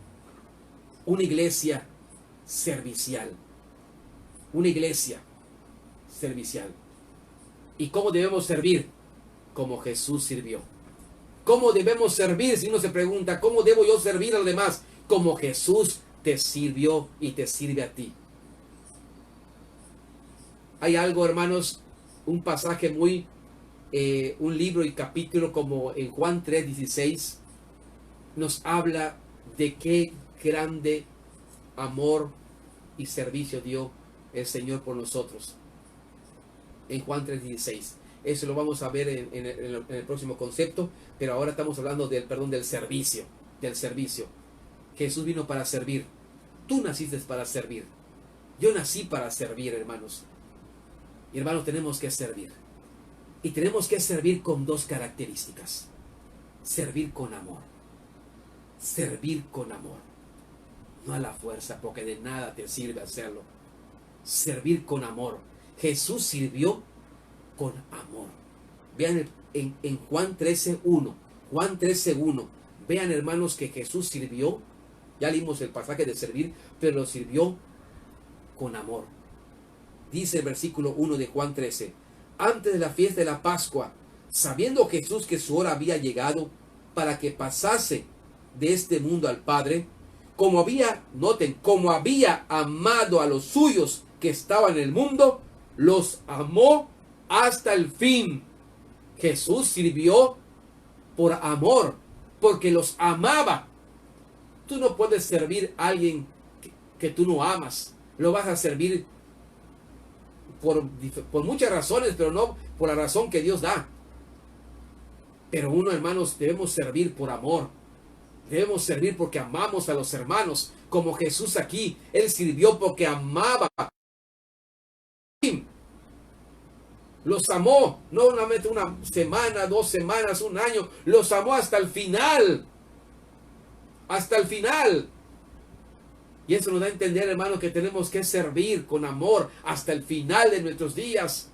Una iglesia servicial. Una iglesia servicial. ¿Y cómo debemos servir? Como Jesús sirvió. ¿Cómo debemos servir? Si uno se pregunta, ¿cómo debo yo servir a los demás? Como Jesús te sirvió y te sirve a ti. Hay algo, hermanos, un pasaje un libro y capítulo como en Juan 3:16, nos habla de qué grande amor y servicio dio el Señor por nosotros. En Juan 3:16. Eso lo vamos a ver en el próximo concepto, pero ahora estamos hablando del servicio, del servicio. Jesús vino para servir. Tú naciste para servir. Yo nací para servir, hermanos. Y hermanos, tenemos que servir. Y tenemos que servir con dos características. Servir con amor. Servir con amor. No a la fuerza, porque de nada te sirve hacerlo. Servir con amor. Jesús sirvió con amor. Vean en Juan 13:1. Juan 13:1. Vean, hermanos, que Jesús sirvió. Ya leímos el pasaje de servir, pero lo sirvió con amor. Dice el versículo 1 de Juan 13. Antes de la fiesta de la Pascua, sabiendo Jesús que su hora había llegado para que pasase de este mundo al Padre, como había amado a los suyos que estaban en el mundo, los amó hasta el fin. Jesús sirvió por amor, porque los amaba. Tú no puedes servir a alguien que tú no amas. Lo vas a servir por muchas razones, pero no por la razón que Dios da. Pero hermanos, debemos servir por amor. Debemos servir porque amamos a los hermanos. Como Jesús aquí, Él sirvió porque amaba. Los amó, no solamente una semana, 2 semanas, un año. Los amó hasta el final. Hasta el final. Y eso nos da a entender, hermano, que tenemos que servir con amor hasta el final de nuestros días.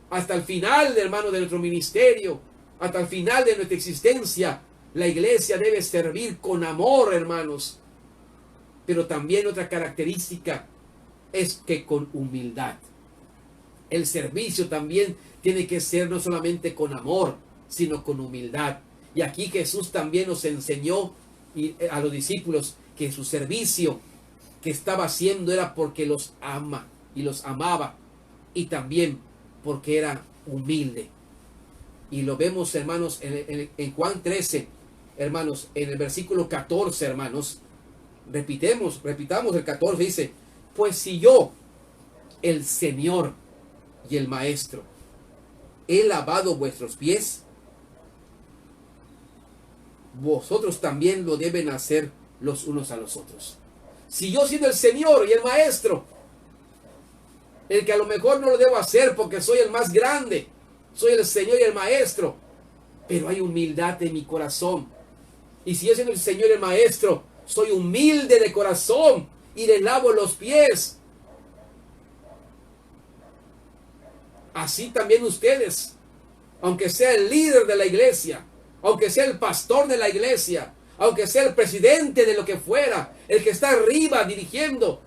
Hasta el final, hermano, de nuestro ministerio. Hasta el final de nuestra existencia. La iglesia debe servir con amor, hermanos. Pero también otra característica es que con humildad. El servicio también tiene que ser no solamente con amor, sino con humildad. Y aquí Jesús también nos enseñó a los discípulos que su servicio que estaba haciendo era porque los ama y los amaba, y también porque era humilde. Y lo vemos, hermanos, en Juan 13, hermanos, en el versículo 14, hermanos. Repitamos el 14, dice: pues si yo, el Señor y el Maestro, he lavado vuestros pies, vosotros también lo deben hacer los unos a los otros. Si yo, siendo el Señor y el Maestro, el que a lo mejor no lo debo hacer porque soy el más grande, soy el Señor y el Maestro, pero hay humildad en mi corazón. Y si yo, siendo el Señor y el Maestro, soy humilde de corazón y le lavo los pies, así también ustedes, aunque sea el líder de la iglesia, aunque sea el pastor de la iglesia, aunque sea el presidente de lo que fuera, el que está arriba dirigiendo,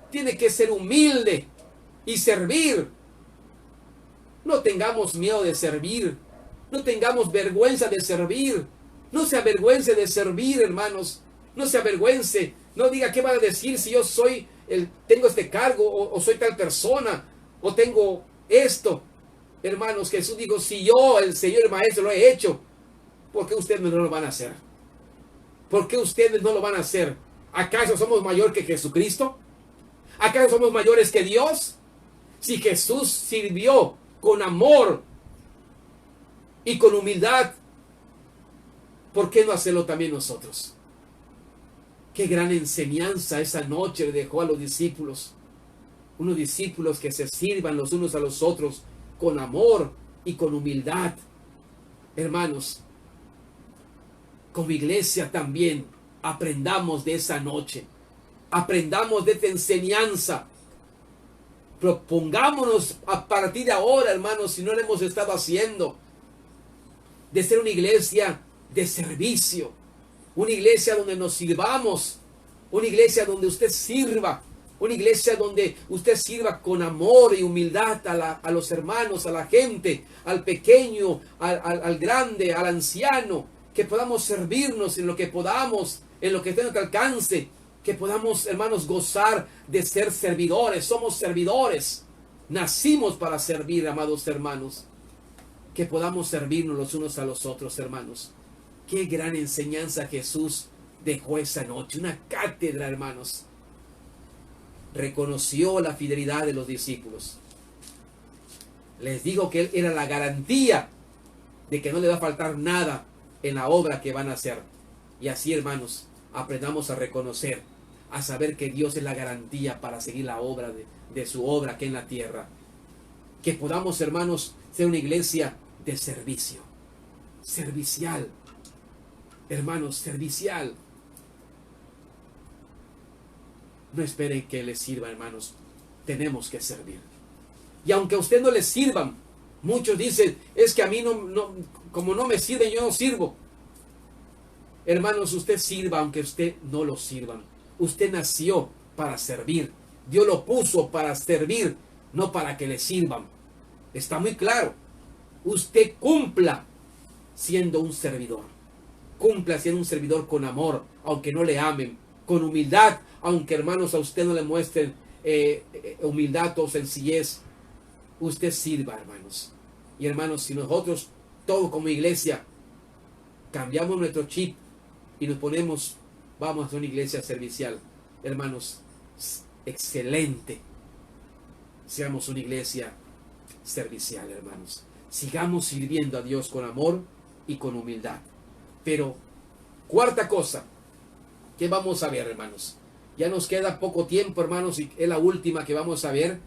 tiene que ser humilde y servir. No tengamos miedo de servir, no tengamos vergüenza de servir. No se avergüence de servir, hermanos. No se avergüence. No diga qué va a decir si yo tengo este cargo o soy tal persona o tengo esto. Hermanos, Jesús dijo, si yo, el Señor el Maestro, lo he hecho, ¿por qué ustedes no lo van a hacer? ¿Por qué ustedes no lo van a hacer? ¿Acaso somos mayor que Jesucristo? ¿Acaso somos mayores que Dios? Si Jesús sirvió con amor y con humildad, ¿por qué no hacerlo también nosotros? Qué gran enseñanza esa noche le dejó a los discípulos. Unos discípulos que se sirvan los unos a los otros con amor y con humildad. Hermanos, como iglesia también aprendamos de esa noche. Aprendamos de esta enseñanza. Propongámonos a partir de ahora, hermanos, si no lo hemos estado haciendo, de ser una iglesia de servicio, una iglesia donde nos sirvamos, una iglesia donde usted sirva, una iglesia donde usted sirva con amor y humildad a los hermanos, a la gente, al pequeño, al grande, al anciano, que podamos servirnos en lo que podamos, en lo que esté a nuestro alcance, que podamos, hermanos, gozar de ser servidores. Somos servidores, nacimos para servir, amados hermanos, que podamos servirnos los unos a los otros, hermanos. Qué gran enseñanza Jesús dejó esa noche, una cátedra, hermanos. Reconoció la fidelidad de los discípulos. Les digo que Él era la garantía de que no le va a faltar nada en la obra que van a hacer. Y así, hermanos, aprendamos a reconocer, a saber que Dios es la garantía para seguir la obra de su obra aquí en la tierra. Que podamos, hermanos, ser una iglesia de servicio, servicial. Hermanos, servicial. No esperen que les sirva, hermanos. Tenemos que servir. Y aunque a usted no les sirvan, muchos dicen, es que a mí como no me sirven, yo no sirvo. Hermanos, usted sirva aunque usted no lo sirvan. Usted nació para servir. Dios lo puso para servir, no para que le sirvan. Está muy claro. Usted cumpla siendo un servidor. Cumpla siendo un servidor con amor, aunque no le amen. Con humildad, aunque, hermanos, a usted no le muestren humildad o sencillez. Usted sirva, hermanos. Y hermanos, si nosotros, todos como iglesia, cambiamos nuestro chip y nos ponemos, vamos a una iglesia servicial, hermanos, excelente. Seamos una iglesia servicial, hermanos. Sigamos sirviendo a Dios con amor y con humildad. Pero, cuarta cosa, ¿qué vamos a ver, hermanos? Ya nos queda poco tiempo, hermanos, y es la última que vamos a ver.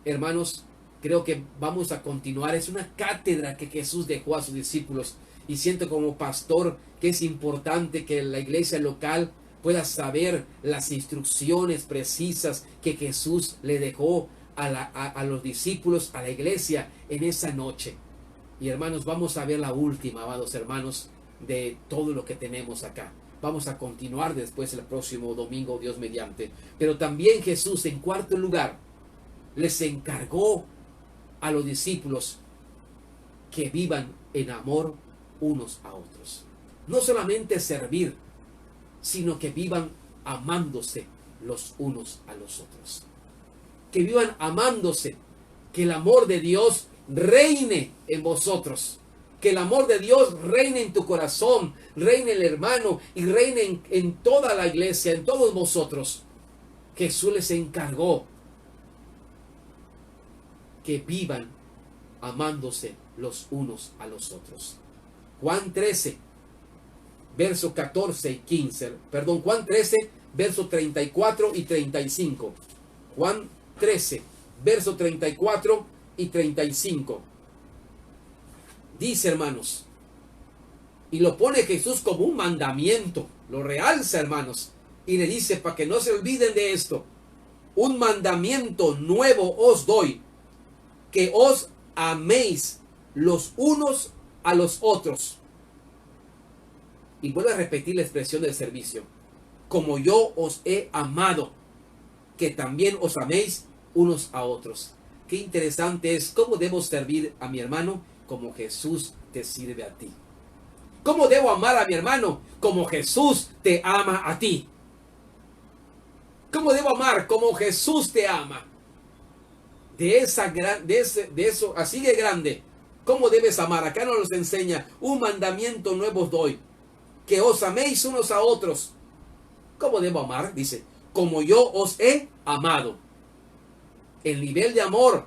Hermanos, creo que vamos a continuar. Es una cátedra que Jesús dejó a sus discípulos. Y siento como pastor que es importante que la iglesia local pueda saber las instrucciones precisas que Jesús le dejó a los discípulos, a la iglesia en esa noche. Y hermanos, vamos a ver la última, amados hermanos, de todo lo que tenemos acá. Vamos a continuar después el próximo domingo, Dios mediante. Pero también Jesús, en cuarto lugar, les encargó a los discípulos que vivan en amor unos a otros. No solamente servir, sino que vivan amándose los unos a los otros. Que vivan amándose. Que el amor de Dios reine en vosotros. Que el amor de Dios reine en tu corazón, reine en el hermano y reine en toda la iglesia, en todos vosotros. Jesús les encargó que vivan amándose los unos a los otros. Juan 13, verso 14 y 15. Perdón, Juan 13, verso 34 y 35. Juan 13, verso 34 y 35. Dice, hermanos, y lo pone Jesús como un mandamiento, lo realza, hermanos, y le dice, para que no se olviden de esto, un mandamiento nuevo os doy, que os améis los unos a los otros. Y vuelve a repetir la expresión del servicio, como yo os he amado, que también os améis unos a otros. Qué interesante es cómo debo servir a mi hermano, como Jesús te sirve a ti. ¿Cómo debo amar a mi hermano? Como Jesús te ama a ti. ¿Cómo debo amar? Como Jesús te ama. De eso, así de grande. ¿Cómo debes amar? Acá nos enseña: un mandamiento nuevo os doy, que os améis unos a otros. ¿Cómo debo amar? Dice: como yo os he amado. El nivel de amor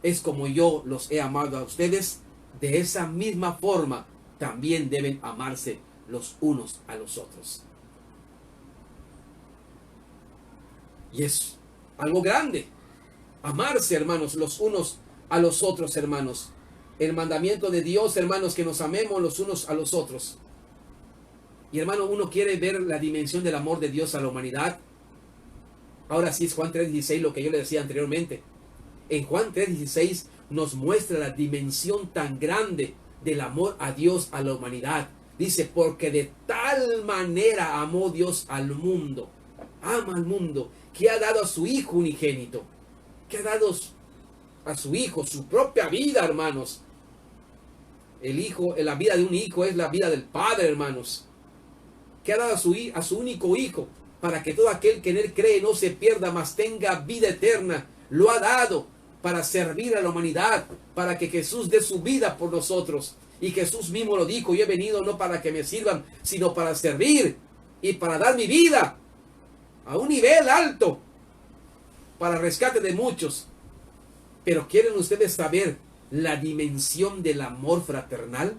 es como yo los he amado a ustedes. De esa misma forma también deben amarse los unos a los otros. Y es algo grande. Amarse, hermanos, los unos a los otros, hermanos. El mandamiento de Dios, hermanos, que nos amemos los unos a los otros. Y hermano, uno quiere ver la dimensión del amor de Dios a la humanidad. Ahora sí es Juan 3:16, lo que yo le decía anteriormente. En Juan 3:16 nos muestra la dimensión tan grande del amor a Dios a la humanidad. Dice: porque de tal manera amó Dios al mundo. Ama al mundo, que ha dado a su Hijo unigénito. Que ha dado a su Hijo su propia vida, hermanos. El Hijo, la vida de un hijo es la vida del Padre, hermanos. Que ha dado a su único Hijo, para que todo aquel que en Él cree no se pierda, mas tenga vida eterna. Lo ha dado para servir a la humanidad, para que Jesús dé su vida por nosotros. Y Jesús mismo lo dijo: yo he venido no para que me sirvan, sino para servir y para dar mi vida a un nivel alto, para rescate de muchos. Pero ¿quieren ustedes saber la dimensión del amor fraternal?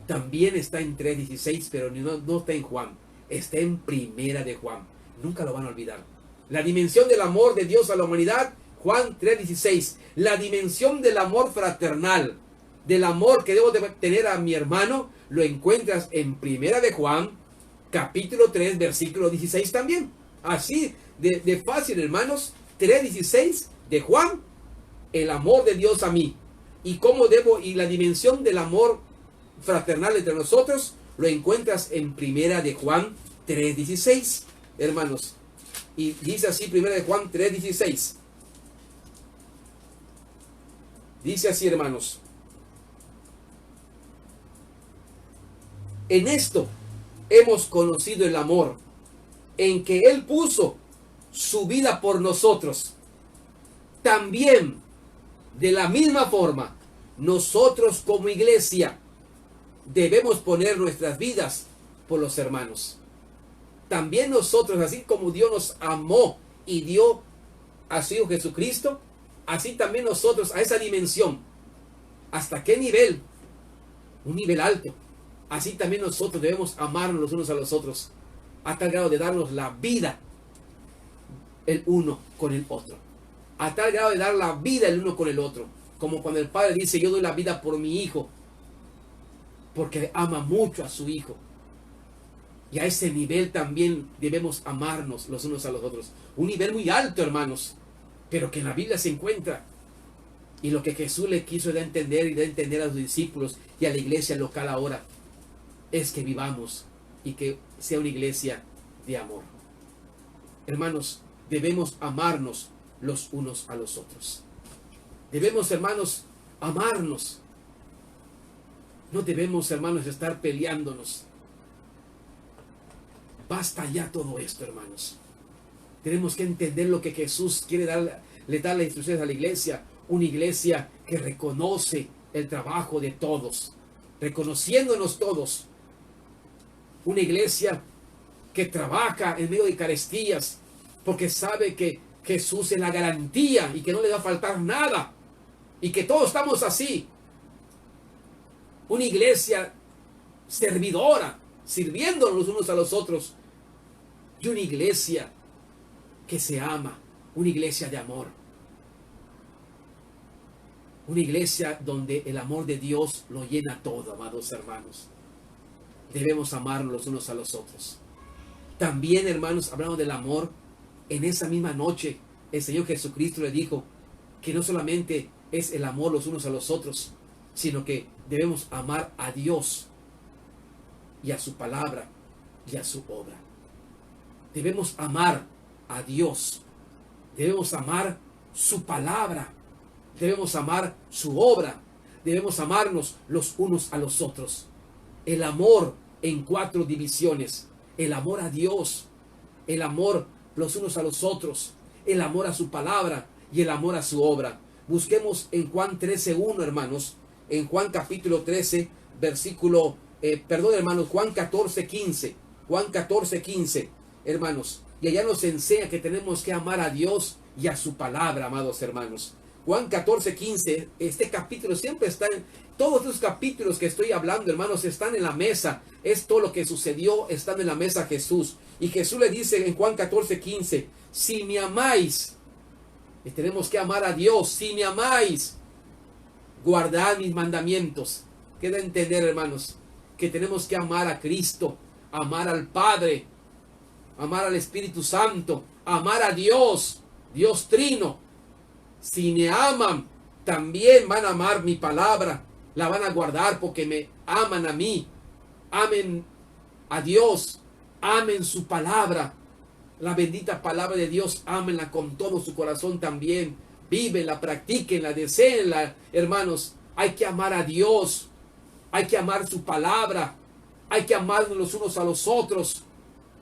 También está en 3:16, pero no está en Juan. Está en Primera de Juan. Nunca lo van a olvidar. La dimensión del amor de Dios a la humanidad, Juan 3:16. La dimensión del amor fraternal, del amor que debo de tener a mi hermano, lo encuentras en Primera de Juan, capítulo 3, versículo 16 también. Así de fácil, hermanos. 3:16 de Juan, el amor de Dios a mí. Y cómo debo, y la dimensión del amor fraternal entre nosotros, lo encuentras en Primera de Juan 3:16, hermanos. Y dice así, Primera de Juan 3:16. Dice así, hermanos: en esto hemos conocido el amor, en que Él puso su vida por nosotros. También, de la misma forma, nosotros como iglesia debemos poner nuestras vidas por los hermanos. También nosotros, así como Dios nos amó y dio a su Hijo Jesucristo, así también nosotros, a esa dimensión. ¿Hasta qué nivel? Un nivel alto. Así también nosotros debemos amarnos los unos a los otros, a tal grado de darnos la vida el uno con el otro. A tal grado de dar la vida el uno con el otro. Como cuando el Padre dice: yo doy la vida por mi Hijo, porque ama mucho a su Hijo. Y a ese nivel también debemos amarnos los unos a los otros. Un nivel muy alto, hermanos, pero que en la Biblia se encuentra. Y lo que Jesús le quiso dar a entender y dar a entender a sus discípulos y a la iglesia local ahora, es que vivamos y que sea una iglesia de amor. Hermanos, debemos amarnos los unos a los otros. Debemos, hermanos, amarnos. No debemos, hermanos, estar peleándonos. Basta ya todo esto, hermanos. Tenemos que entender lo que Jesús quiere le da las instrucciones a la iglesia. Una iglesia que reconoce el trabajo de todos, reconociéndonos todos. Una iglesia que trabaja en medio de carestías, porque sabe que Jesús es la garantía y que no le va a faltar nada. Y que todos estamos así. Una iglesia servidora, sirviendo los unos a los otros. Y una iglesia que se ama. Una iglesia de amor. Una iglesia donde el amor de Dios lo llena todo, amados hermanos. Debemos amarnos los unos a los otros. También, hermanos, hablando del amor, en esa misma noche el Señor Jesucristo le dijo que no solamente es el amor los unos a los otros, sino que debemos amar a Dios y a su palabra y a su obra. Debemos amar a Dios, debemos amar su palabra, debemos amar su obra, debemos amarnos los unos a los otros. El amor en 4 divisiones. El amor a Dios, el amor los unos a los otros, el amor a su palabra y el amor a su obra. Busquemos en Juan 13:1, hermanos. En Juan capítulo 13, versículo, hermanos, Juan 14:15. Juan 14:15, hermanos. Y allá nos enseña que tenemos que amar a Dios y a su palabra, amados hermanos. Juan 14:15, este capítulo siempre está en... Todos estos capítulos que estoy hablando, hermanos, están en la mesa. Es todo lo que sucedió, están en la mesa Jesús. Y Jesús le dice en Juan 14:15, si me amáis, y tenemos que amar a Dios, si me amáis, guardad mis mandamientos. Queda entender, hermanos, que tenemos que amar a Cristo, amar al Padre, amar al Espíritu Santo, amar a Dios, Dios Trino. Si me aman, también van a amar mi palabra, la van a guardar porque me aman a mí. Amen a Dios, amen su palabra, la bendita palabra de Dios, ámenla con todo su corazón también. Vívenla, practíquenla, deseenla, hermanos. Hay que amar a Dios, hay que amar su palabra, hay que amarnos los unos a los otros,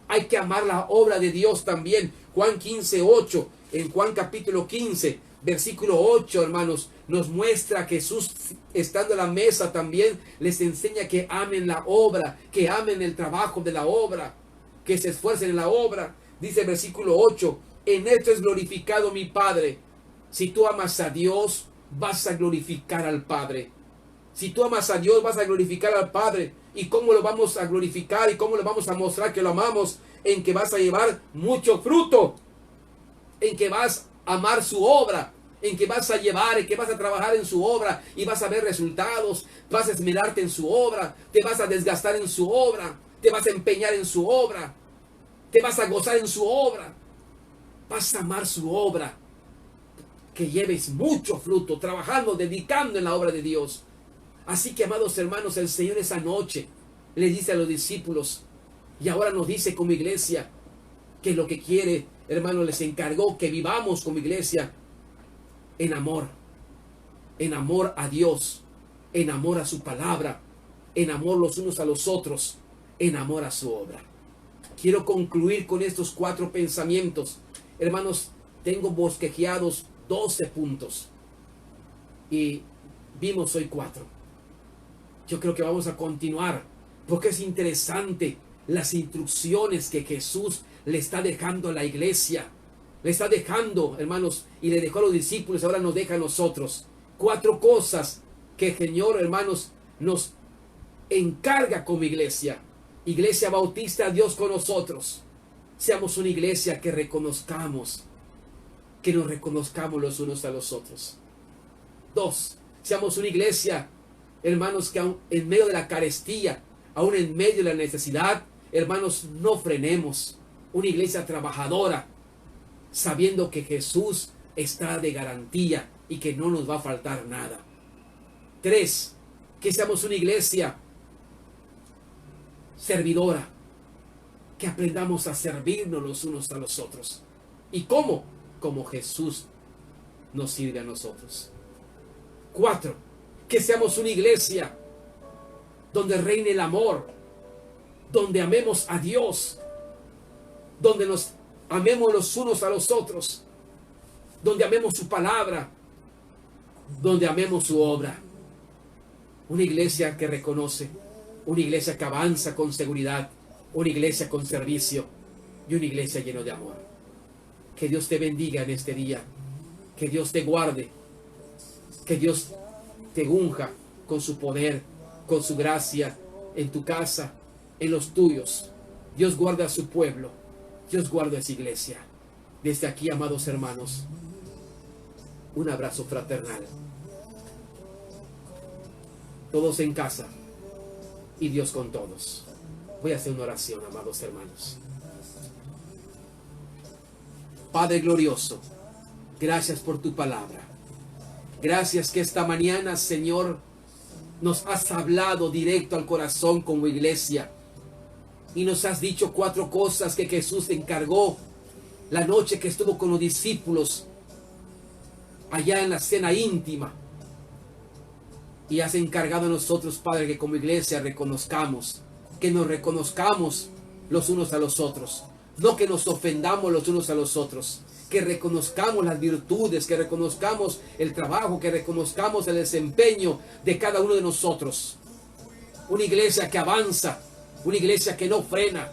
hay que amar la obra de Dios también. Juan 15:8, en Juan capítulo 15, versículo 8, hermanos, nos muestra que Jesús, estando a la mesa, también les enseña que amen la obra, que amen el trabajo de la obra, que se esfuercen en la obra. Dice el versículo 8, en esto es glorificado mi Padre. Si tú amas a Dios, vas a glorificar al Padre. Si tú amas a Dios, vas a glorificar al Padre. ¿Y cómo lo vamos a glorificar? ¿Y cómo le vamos a mostrar que lo amamos? En que vas a llevar mucho fruto, en que vas a amar su obra, en que vas a llevar, en que vas a trabajar en su obra y vas a ver resultados, vas a esmerarte en su obra, te vas a desgastar en su obra, te vas a empeñar en su obra, te vas a gozar en su obra, vas a amar su obra, que lleves mucho fruto, trabajando, dedicando en la obra de Dios. Así que, amados hermanos, el Señor esa noche le dice a los discípulos, y ahora nos dice como iglesia, que lo que quiere, hermanos, les encargó que vivamos como iglesia en amor a Dios, en amor a su palabra, en amor los unos a los otros, en amor a su obra. Quiero concluir con estos 4 pensamientos. Hermanos, tengo bosquejeados 12 puntos y vimos hoy 4. Yo creo que vamos a continuar porque es interesante las instrucciones que Jesús le está dejando a la iglesia. Le está dejando, hermanos, y le dejó a los discípulos, ahora nos deja a nosotros. 4 cosas que el Señor, hermanos, nos encarga como iglesia. Iglesia Bautista, Dios con nosotros. Seamos una iglesia que reconozcamos, que nos reconozcamos los unos a los otros. 2, seamos una iglesia, hermanos, que aún en medio de la carestía, aún en medio de la necesidad, hermanos, no frenemos. Una iglesia trabajadora, sabiendo que Jesús está de garantía y que no nos va a faltar nada. 3, que seamos una iglesia servidora, que aprendamos a servirnos los unos a los otros. ¿Y cómo? Como Jesús nos sirve a nosotros. 4, que seamos una iglesia donde reine el amor, donde amemos a Dios, donde nos amemos los unos a los otros, donde amemos su palabra, donde amemos su obra. Una iglesia que reconoce, una iglesia que avanza con seguridad, una iglesia con servicio y una iglesia llena de amor. Que Dios te bendiga en este día, que Dios te guarde, que Dios te unja con su poder, con su gracia en tu casa, en los tuyos. Dios guarda a su pueblo, Dios guarda a esa iglesia. Desde aquí, amados hermanos, un abrazo fraternal. Todos en casa y Dios con todos. Voy a hacer una oración, amados hermanos. Padre glorioso, gracias por tu palabra. Gracias que esta mañana, Señor, nos has hablado directo al corazón como iglesia. Y nos has dicho 4 cosas que Jesús te encargó la noche que estuvo con los discípulos allá en la cena íntima. Y has encargado a nosotros, Padre, que como iglesia reconozcamos, que nos reconozcamos los unos a los otros. No que nos ofendamos los unos a los otros. Que reconozcamos las virtudes, que reconozcamos el trabajo, que reconozcamos el desempeño de cada uno de nosotros. Una iglesia que avanza, una iglesia que no frena,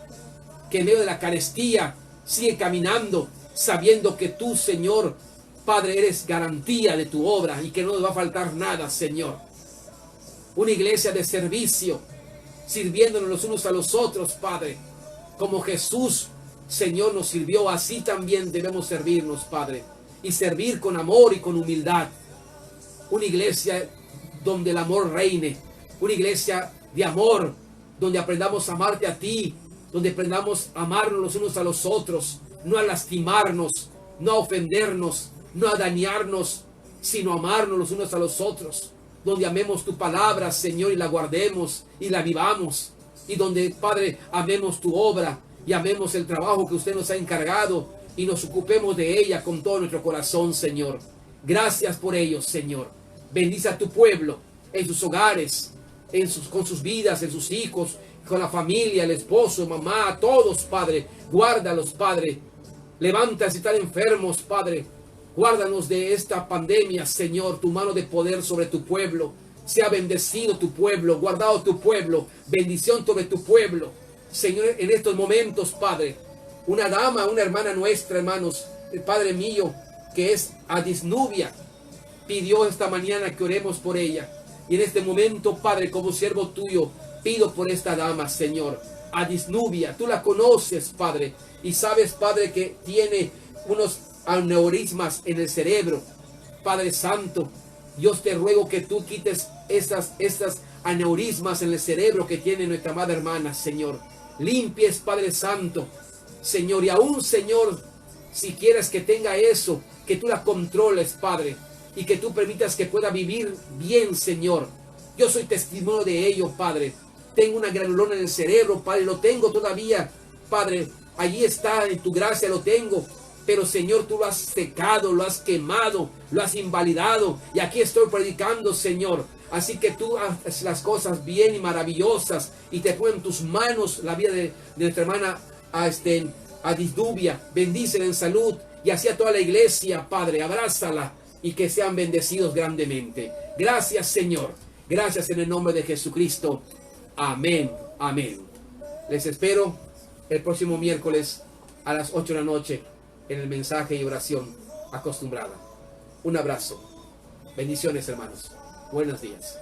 que en medio de la carestía sigue caminando, sabiendo que tú, Señor, Padre, eres garantía de tu obra y que no nos va a faltar nada, Señor. Una iglesia de servicio, sirviéndonos los unos a los otros, Padre. Como Jesús, Señor, nos sirvió, así también debemos servirnos, Padre. Y servir con amor y con humildad. Una iglesia donde el amor reine. Una iglesia de amor, donde aprendamos a amarte a ti. Donde aprendamos a amarnos los unos a los otros. No a lastimarnos, no a ofendernos, no a dañarnos, sino amarnos los unos a los otros. Donde amemos tu palabra, Señor, y la guardemos y la vivamos. Y donde, Padre, amemos tu obra y amemos el trabajo que usted nos ha encargado y nos ocupemos de ella con todo nuestro corazón, Señor. Gracias por ello, Señor. Bendice a tu pueblo en sus hogares, con sus vidas, en sus hijos, con la familia, el esposo, mamá, a todos, Padre. Guárdalos, Padre. Levanta si están enfermos, Padre. Guárdanos de esta pandemia, Señor, tu mano de poder sobre tu pueblo. Sea bendecido tu pueblo, guardado tu pueblo, bendición sobre tu pueblo. Señor, en estos momentos, Padre, una dama, una hermana nuestra, hermanos, el Padre mío, que es Adisnubia, pidió esta mañana que oremos por ella. Y en este momento, Padre, como siervo tuyo, pido por esta dama, Señor, Adisnubia. Tú la conoces, Padre, y sabes, Padre, que tiene unos aneurismas en el cerebro. Padre Santo, Dios, te ruego que tú quites estas aneurismas en el cerebro que tiene nuestra amada hermana, Señor. Limpies, Padre Santo, Señor, y aún, Señor, si quieres que tenga eso, que tú la controles, Padre, y que tú permitas que pueda vivir bien, Señor. Yo soy testimonio de ello, Padre. Tengo una granuloma en el cerebro, Padre, lo tengo todavía, Padre. Allí está, en tu gracia lo tengo. Pero, Señor, tú lo has secado, lo has quemado, lo has invalidado. Y aquí estoy predicando, Señor. Así que tú haces las cosas bien y maravillosas. Y te pongo en tus manos la vida de nuestra hermana Adisnubia. Bendícela en salud. Y así a toda la iglesia, Padre. Abrázala y que sean bendecidos grandemente. Gracias, Señor. Gracias en el nombre de Jesucristo. Amén. Amén. Les espero el próximo miércoles a las 8 de la noche. En el mensaje y oración acostumbrada. Un abrazo. Bendiciones, hermanos. Buenos días.